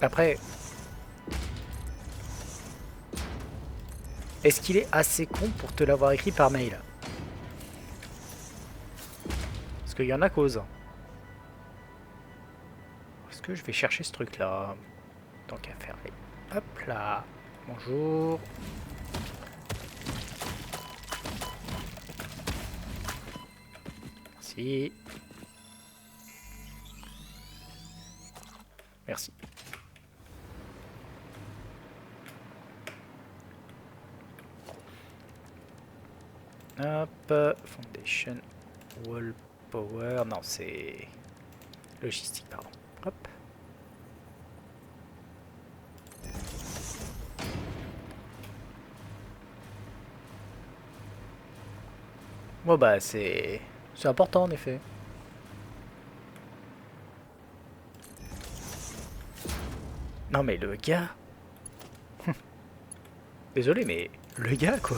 Après, est-ce qu'il est assez con pour te l'avoir écrit par mail? Parce qu'il y en a cause. Est-ce que je vais chercher ce truc là? Tant qu'à faire. Hop là. Bonjour. Merci. Merci. Hop. Foundation. Wall power. Non, c'est logistique, pardon. Hop. Bon bah c'est important en effet. Non mais le gars. Désolé mais le gars quoi.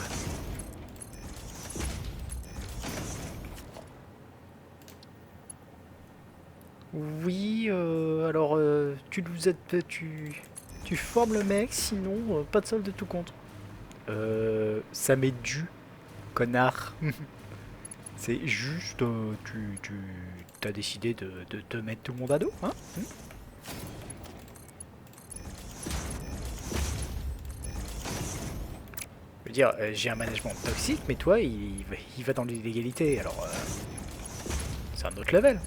Oui, alors tu nous aides, tu formes le mec, sinon pas de solde de tout compte. Ça m'est dû, connard. C'est juste, tu t'as décidé de te mettre tout le monde à dos, hein? Je veux dire, j'ai un management toxique, mais toi, il va dans l'illégalité, alors c'est un autre level.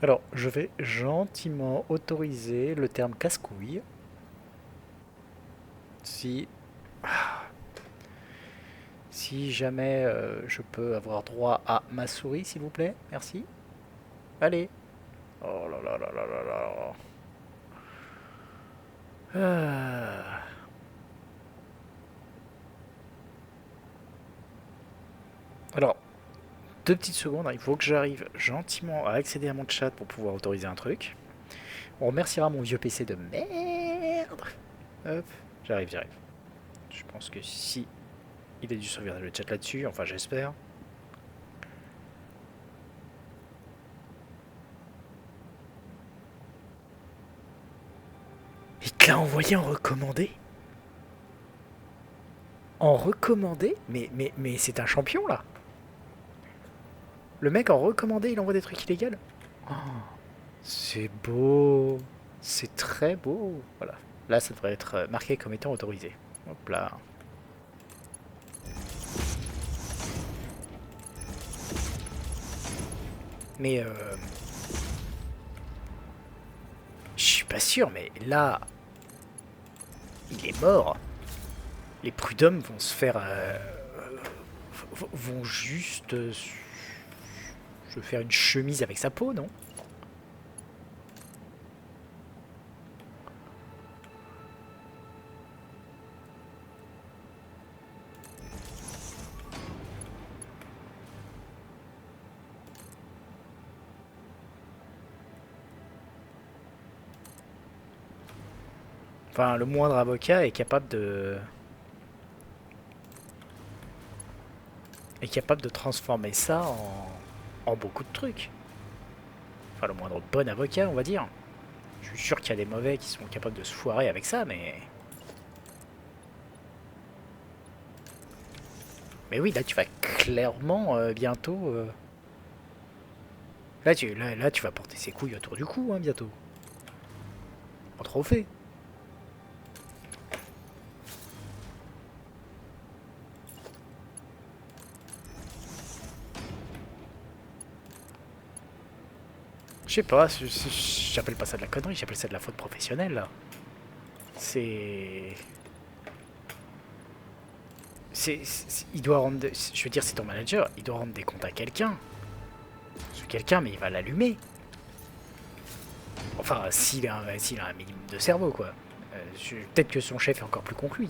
Alors, je vais gentiment autoriser le terme casse-couille. Si jamais je peux avoir droit à ma souris, s'il vous plaît. Merci. Allez. Oh là là là là là là. Alors, 2 petites secondes, hein, il faut que j'arrive gentiment à accéder à mon chat pour pouvoir autoriser un truc. On remerciera mon vieux PC de merde. Hop, j'arrive. Je pense que si il a dû sauvegarder le chat là-dessus, enfin j'espère. Il te l'a envoyé en recommandé? En recommandé? Mais c'est un champion là. Le mec en recommandé, il envoie des trucs illégaux. Oh, c'est beau. C'est très beau. Voilà. Là, ça devrait être marqué comme étant autorisé. Hop là. Mais je suis pas sûr, mais là, il est mort. Les prud'hommes vont se faire, vont juste se faire une chemise avec sa peau, non? Enfin, le moindre avocat est capable de transformer ça en beaucoup de trucs. Enfin, le moindre bon avocat, on va dire. Je suis sûr qu'il y a des mauvais qui sont capables de se foirer avec ça, mais... Mais oui, là, tu vas clairement bientôt... Là, tu vas porter ses couilles autour du cou, hein, bientôt. En trophée. Je sais pas, j'appelle pas ça de la connerie, j'appelle ça de la faute professionnelle, là. C'est... Il doit rendre... Je veux dire, c'est ton manager, il doit rendre des comptes à quelqu'un. Ce quelqu'un, mais il va l'allumer. Enfin, s'il a un minimum de cerveau, quoi. Peut-être que son chef est encore plus con que lui.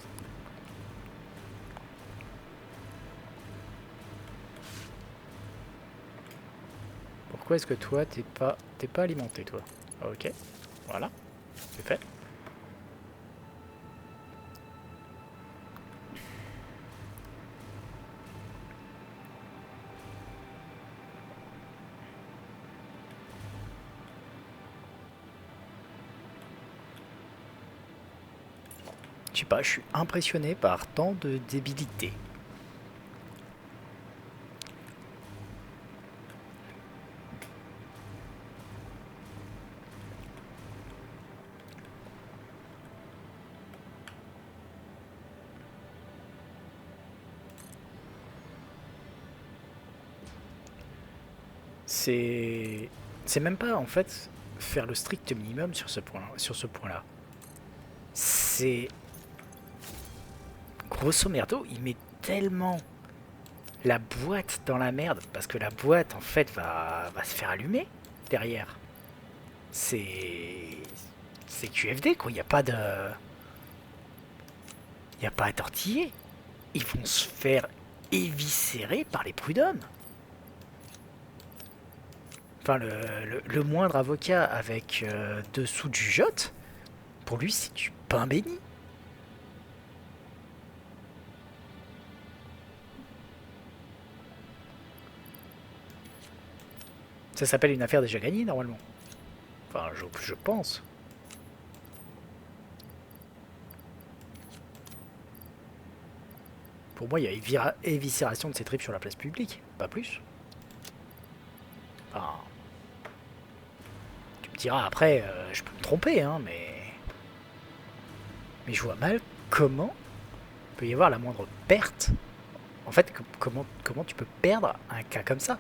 Pourquoi est-ce que toi, t'es pas alimenté, toi? Ok, voilà, c'est fait. Je sais pas, je suis impressionné par tant de débilité. C'est... C'est même pas, en fait, faire le strict minimum sur ce point-là. C'est... Grosso merdo, il met tellement la boîte dans la merde, parce que la boîte, en fait, va se faire allumer derrière. C'est... C'est QFD, quoi. Il n'y a pas de... Il n'y a pas à tortiller. Ils vont se faire éviscérer par les prud'hommes. Enfin, le moindre avocat avec dessous du jote, pour lui, c'est du pain béni. Ça s'appelle une affaire déjà gagnée, normalement. Enfin, je pense. Pour moi, il y a éviscération de ces tripes sur la place publique, pas plus. Enfin, tu me diras après, je peux me tromper, hein, mais je vois mal comment il peut y avoir la moindre perte. En fait, comment tu peux perdre un cas comme ça?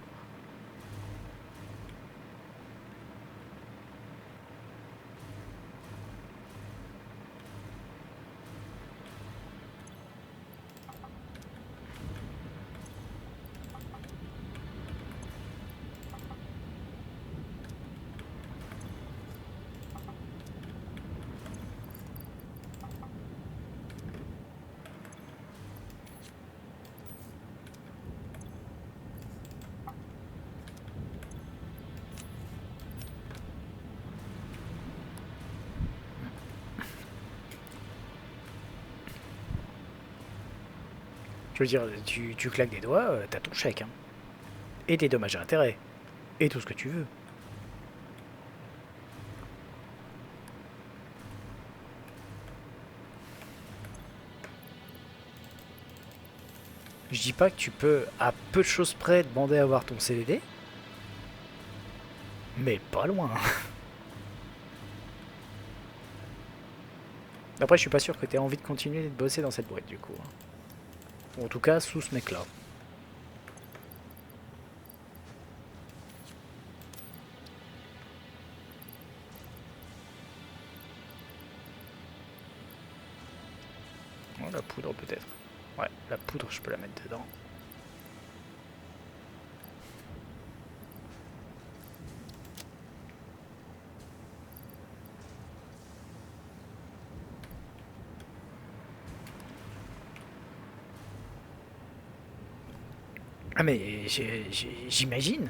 Je veux dire, tu claques des doigts, t'as ton chèque, hein. Et des dommages et intérêts. Et tout ce que tu veux. Je dis pas que tu peux, à peu de choses près, demander à avoir ton CDD. Mais pas loin. Après, je suis pas sûr que t'aies envie de continuer de bosser dans cette boîte, du coup. Ou en tout cas, sous ce mec-là. Oh, la poudre, peut-être. Ouais, la poudre, je peux la mettre dedans. Ah mais j'imagine.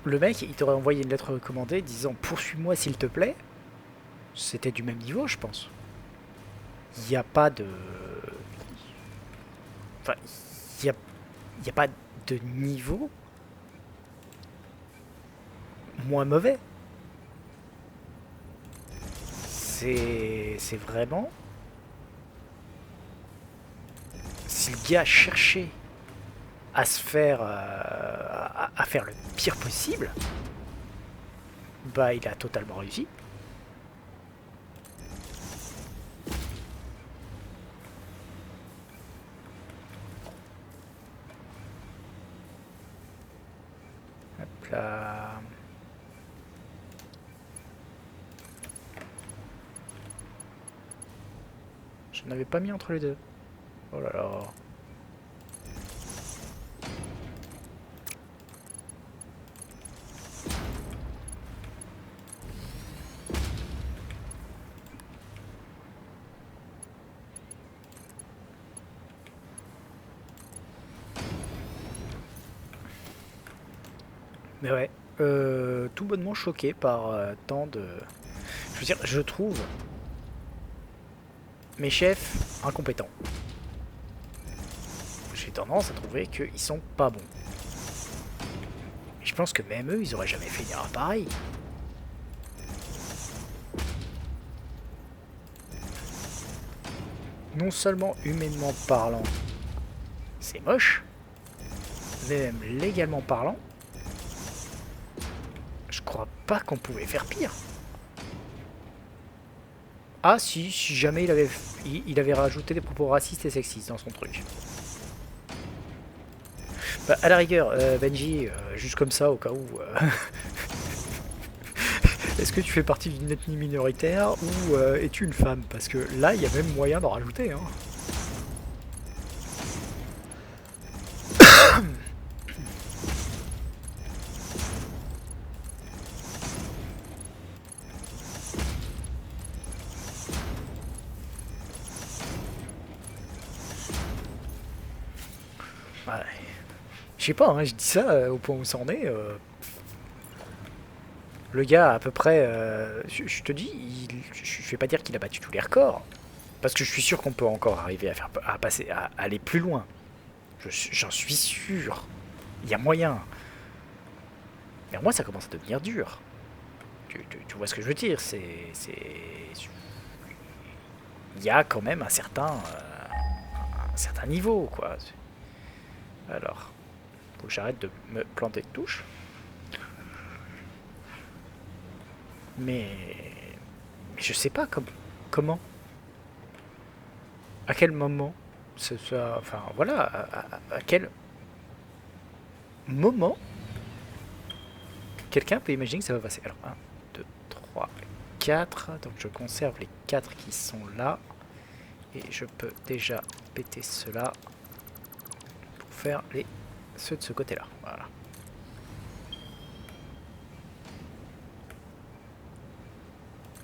Le mec, il t'aurait envoyé une lettre recommandée disant poursuis-moi s'il te plaît. C'était du même niveau, je pense. Il n'y a pas de... Enfin, il y a pas de niveau moins mauvais. C'est vraiment... Si le gars cherchait à se faire... à faire le pire possible, bah il a totalement réussi. Hop là... Je n'avais pas mis entre les deux. Oh là là. Mais ouais, tout bonnement choqué par tant de... Je veux dire, je trouve mes chefs incompétents. J'ai tendance à trouver qu'ils sont pas bons. Et je pense que même eux, ils auraient jamais fait une erreur pareille. Non seulement humainement parlant, c'est moche, mais même légalement parlant, je crois pas qu'on pouvait faire pire. Ah si jamais il avait rajouté des propos racistes et sexistes dans son truc. Bah, à la rigueur, Benji, juste comme ça, au cas où... Est-ce que tu fais partie d'une ethnie minoritaire ou es-tu une femme? Parce que là, il y a même moyen d'en rajouter. Hein. Ouais. Je sais pas, hein, je dis ça au point où ça en est. Le gars, à peu près, je te dis, je vais pas dire qu'il a battu tous les records, parce que je suis sûr qu'on peut encore arriver à passer, à aller plus loin. J'en suis sûr. Il y a moyen. Mais moi, ça commence à devenir dur. Tu vois ce que je veux dire? Il y a quand même un certain niveau, quoi. Alors, faut que j'arrête de me planter de touche. Mais je sais pas comment. À quel moment enfin voilà, à quel moment quelqu'un peut imaginer que ça va passer. Alors 1, 2, 3, 4. Donc je conserve les 4 qui sont là. Et je peux déjà péter ceux-là pour faire ceux de ce côté-là. Voilà.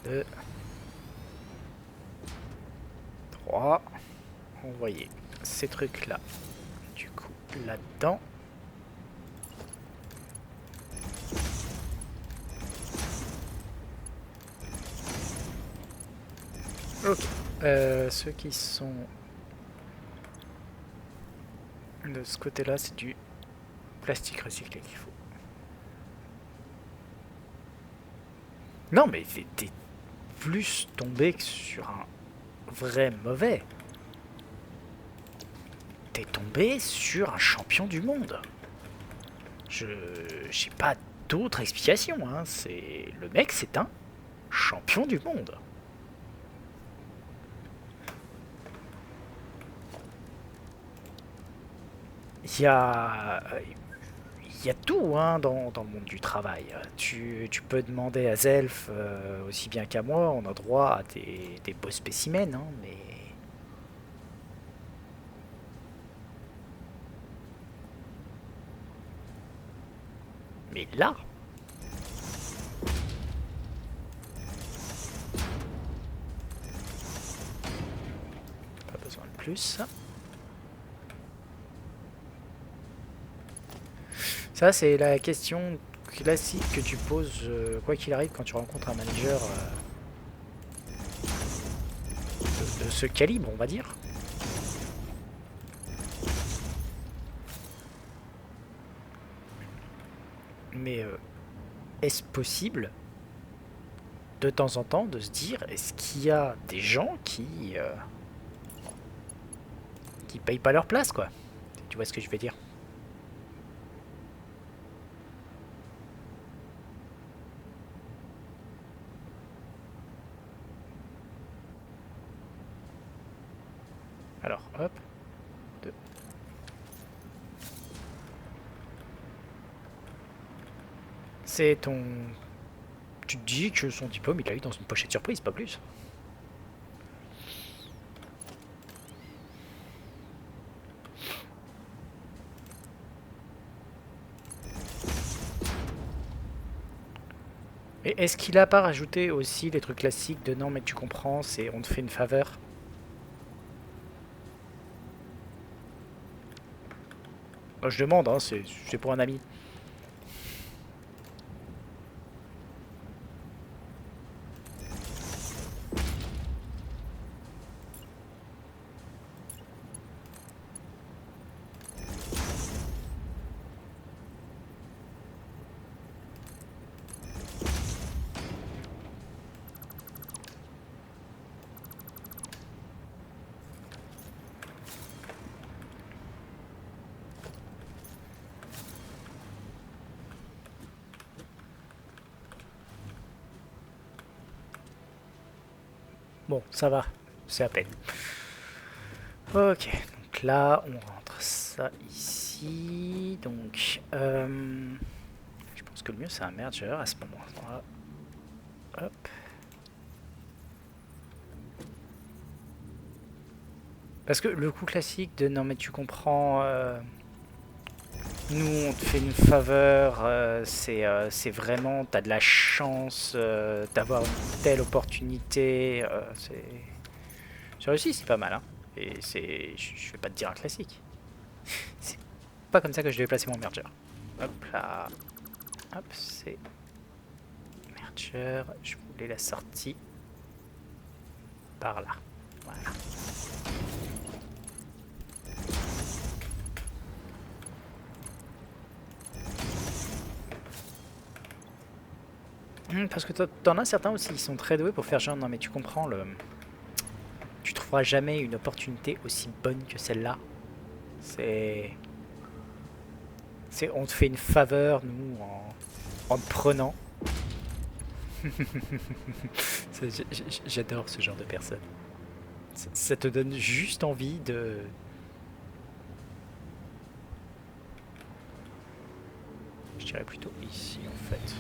Deux. 3. Envoyer ces trucs-là, du coup, là-dedans. Ok. Ceux qui sont de ce côté-là, c'est du plastique recyclé qu'il faut. Non, mais t'es plus tombé que sur un vrai mauvais. T'es tombé sur un champion du monde. J'ai pas d'autre explication. Hein. Le mec, c'est un champion du monde. Il y a tout hein, dans le monde du travail. Tu peux demander à Zelf, aussi bien qu'à moi, on a droit à des beaux spécimens, hein, mais là, pas besoin de plus. Ça, c'est la question classique que tu poses, quoi qu'il arrive, quand tu rencontres un manager de ce calibre, on va dire. Mais est-ce possible, de temps en temps, de se dire, est-ce qu'il y a des gens qui payent pas leur place, quoi? Tu vois ce que je veux dire? Alors, hop. 2. C'est ton... Tu te dis que son diplôme, il l'a eu dans une pochette surprise, pas plus. Et est-ce qu'il a pas rajouté aussi les trucs classiques de non mais tu comprends, c'est on te fait une faveur? Je demande, hein, c'est pour un ami. Bon, ça va, c'est à peine. Ok, donc là, on rentre ça ici. Donc, je pense que le mieux, c'est un merger à ce moment-là. Hop. Parce que le coup classique de non mais tu comprends, nous on te fait une faveur, c'est vraiment, t'as de la chance d'avoir une telle opportunité, c'est réussi, c'est pas mal, hein. Et je vais pas te dire un classique. C'est pas comme ça que je devais placer mon merger. Hop là, hop c'est merger, je voulais la sortie par là, voilà. Parce que t'en as certains aussi, ils sont très doués pour faire genre, non mais tu comprends, tu trouveras jamais une opportunité aussi bonne que celle-là. C'est... On te fait une faveur, nous, en te prenant. J'adore ce genre de personnes. Ça te donne juste envie de... Je dirais plutôt ici, en fait.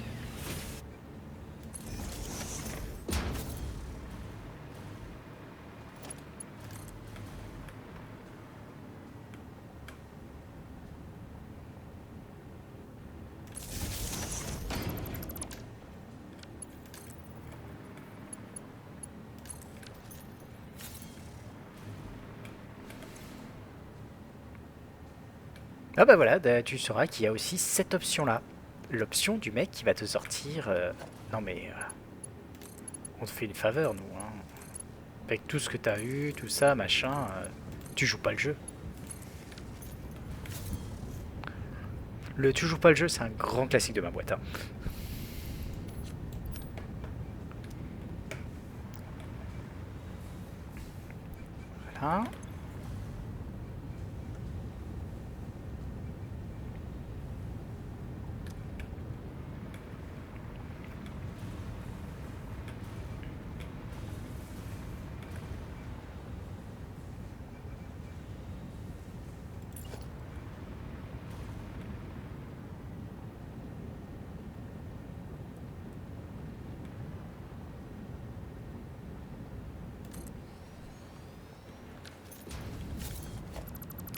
Ah bah voilà, tu sauras qu'il y a aussi cette option-là. L'option du mec qui va te sortir... non mais... on te fait une faveur, nous. Hein. Avec tout ce que t'as eu, tout ça, machin, tu joues pas le jeu. Le tu joues pas le jeu, c'est un grand classique de ma boîte. Hein. Voilà.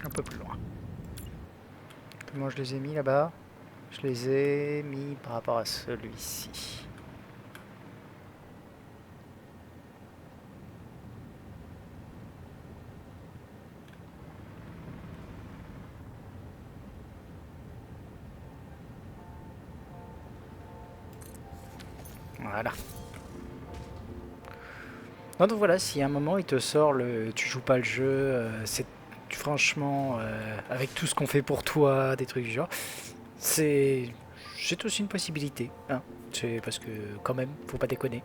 Un peu plus loin. Comment je les ai mis là-bas? Je les ai mis par rapport à celui-ci. Voilà. Non, donc voilà, si à un moment il te sort le tu joues pas le jeu, c'est franchement avec tout ce qu'on fait pour toi, des trucs du genre, c'est aussi une possibilité, hein. C'est parce que quand même, faut pas déconner.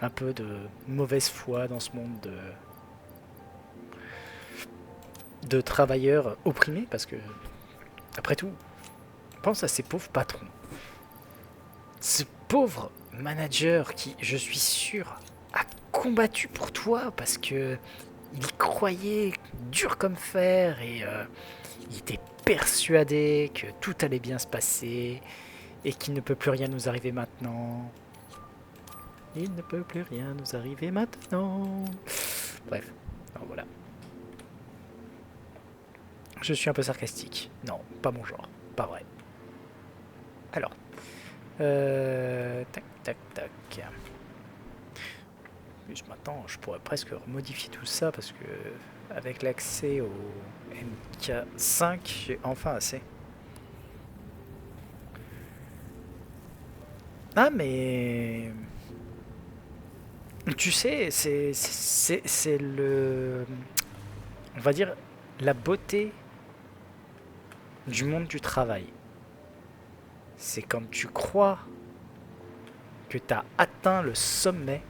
Un peu de mauvaise foi dans ce monde de travailleurs opprimés, parce que après tout, pense à ces pauvres patrons. Ce pauvre manager qui, je suis sûr, a combattu pour toi parce que il y croyait dur comme fer et il était persuadé que tout allait bien se passer et qu'il ne peut plus rien nous arriver maintenant. Il ne peut plus rien nous arriver maintenant. Bref, alors voilà. Je suis un peu sarcastique. Non, pas mon genre. Pas vrai. Alors. Tac, tac, tac. Juste maintenant, je pourrais presque modifier tout ça parce que avec l'accès au MK5, j'ai enfin assez. Ah mais... Tu sais, c'est le... On va dire la beauté du monde du travail. C'est quand tu crois que tu as atteint le sommet,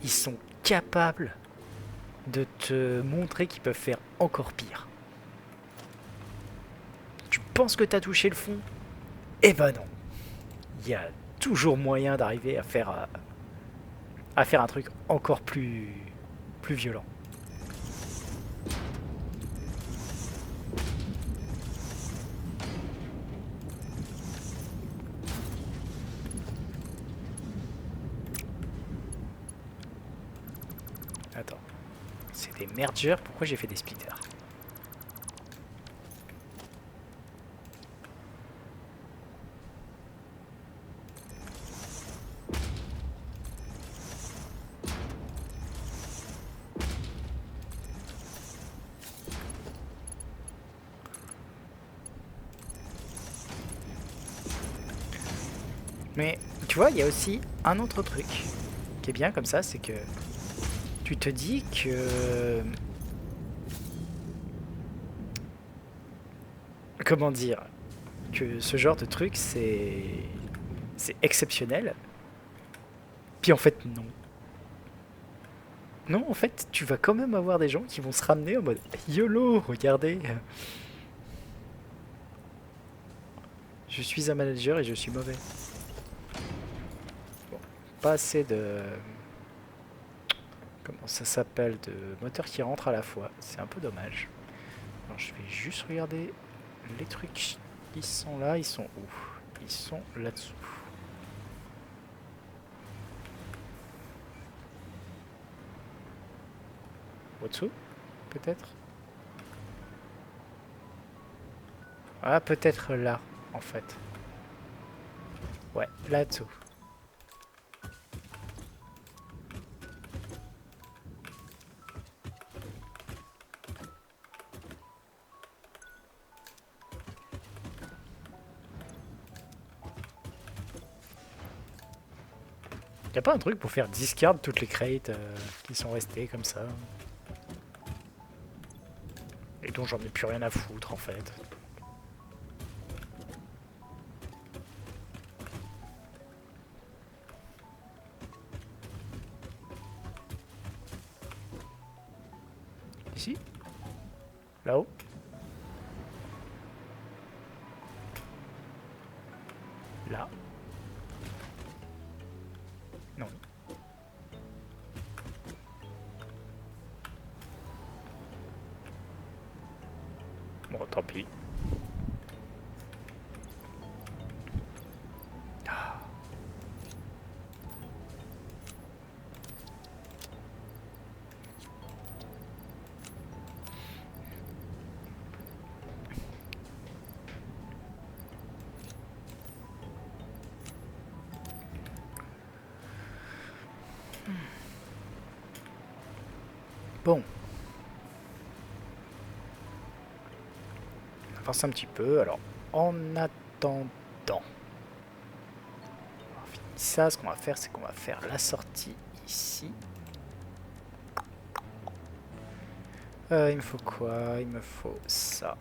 ils sont capables de te montrer qu'ils peuvent faire encore pire. Tu penses que tu as touché le fond? Eh ben non. Il y a toujours moyen d'arriver à faire à faire un truc encore plus violent. Attends, c'est des mergers, pourquoi j'ai fait des splitters? Mais tu vois, il y a aussi un autre truc qui est bien comme ça, c'est que tu te dis que... Comment dire? Que ce genre de truc, c'est exceptionnel. Puis en fait, non. Non, en fait, tu vas quand même avoir des gens qui vont se ramener en mode YOLO, regardez. Je suis un manager et je suis mauvais. Bon, pas assez de... Comment ça s'appelle? De moteurs qui rentrent à la fois. C'est un peu dommage. Alors je vais juste regarder les trucs. Ils sont là, ils sont où? Ils sont là-dessous. Au-dessous? Peut-être? Ah, peut-être là, en fait. Ouais, là-dessous. Y'a pas un truc pour faire discard toutes les crates qui sont restées comme ça? Et dont j'en ai plus rien à foutre en fait. Ici? Là-haut? Là? Non. Bon, tant pis. Bon. On avance un petit peu. Alors, en attendant, on finit ça. Ce qu'on va faire, c'est qu'on va faire la sortie ici. Il me faut quoi? Il me faut ça.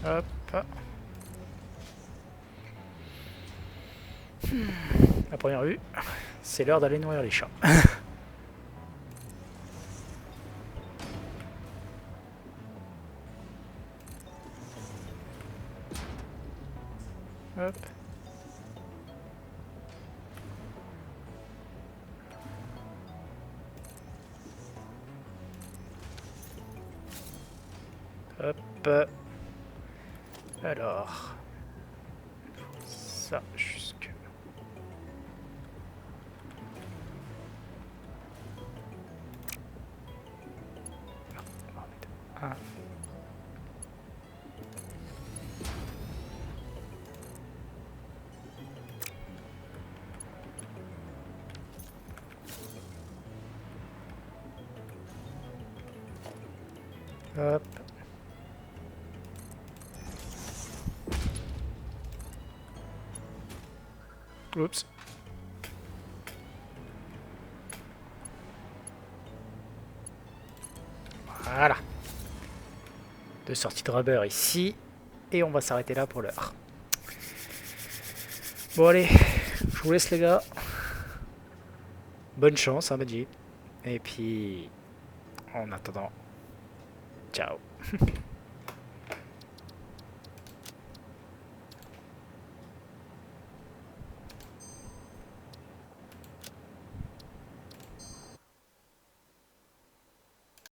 Hop. À première vue, c'est l'heure d'aller nourrir les chats. Hop. Hop. Alors. Ça jusque. On va mettre un. Hop. Oups. Voilà. Deux sorties de rubber ici. Et on va s'arrêter là pour l'heure. Bon allez, je vous laisse les gars. bonne chance, hein, Badji. Et puis, en attendant, ciao.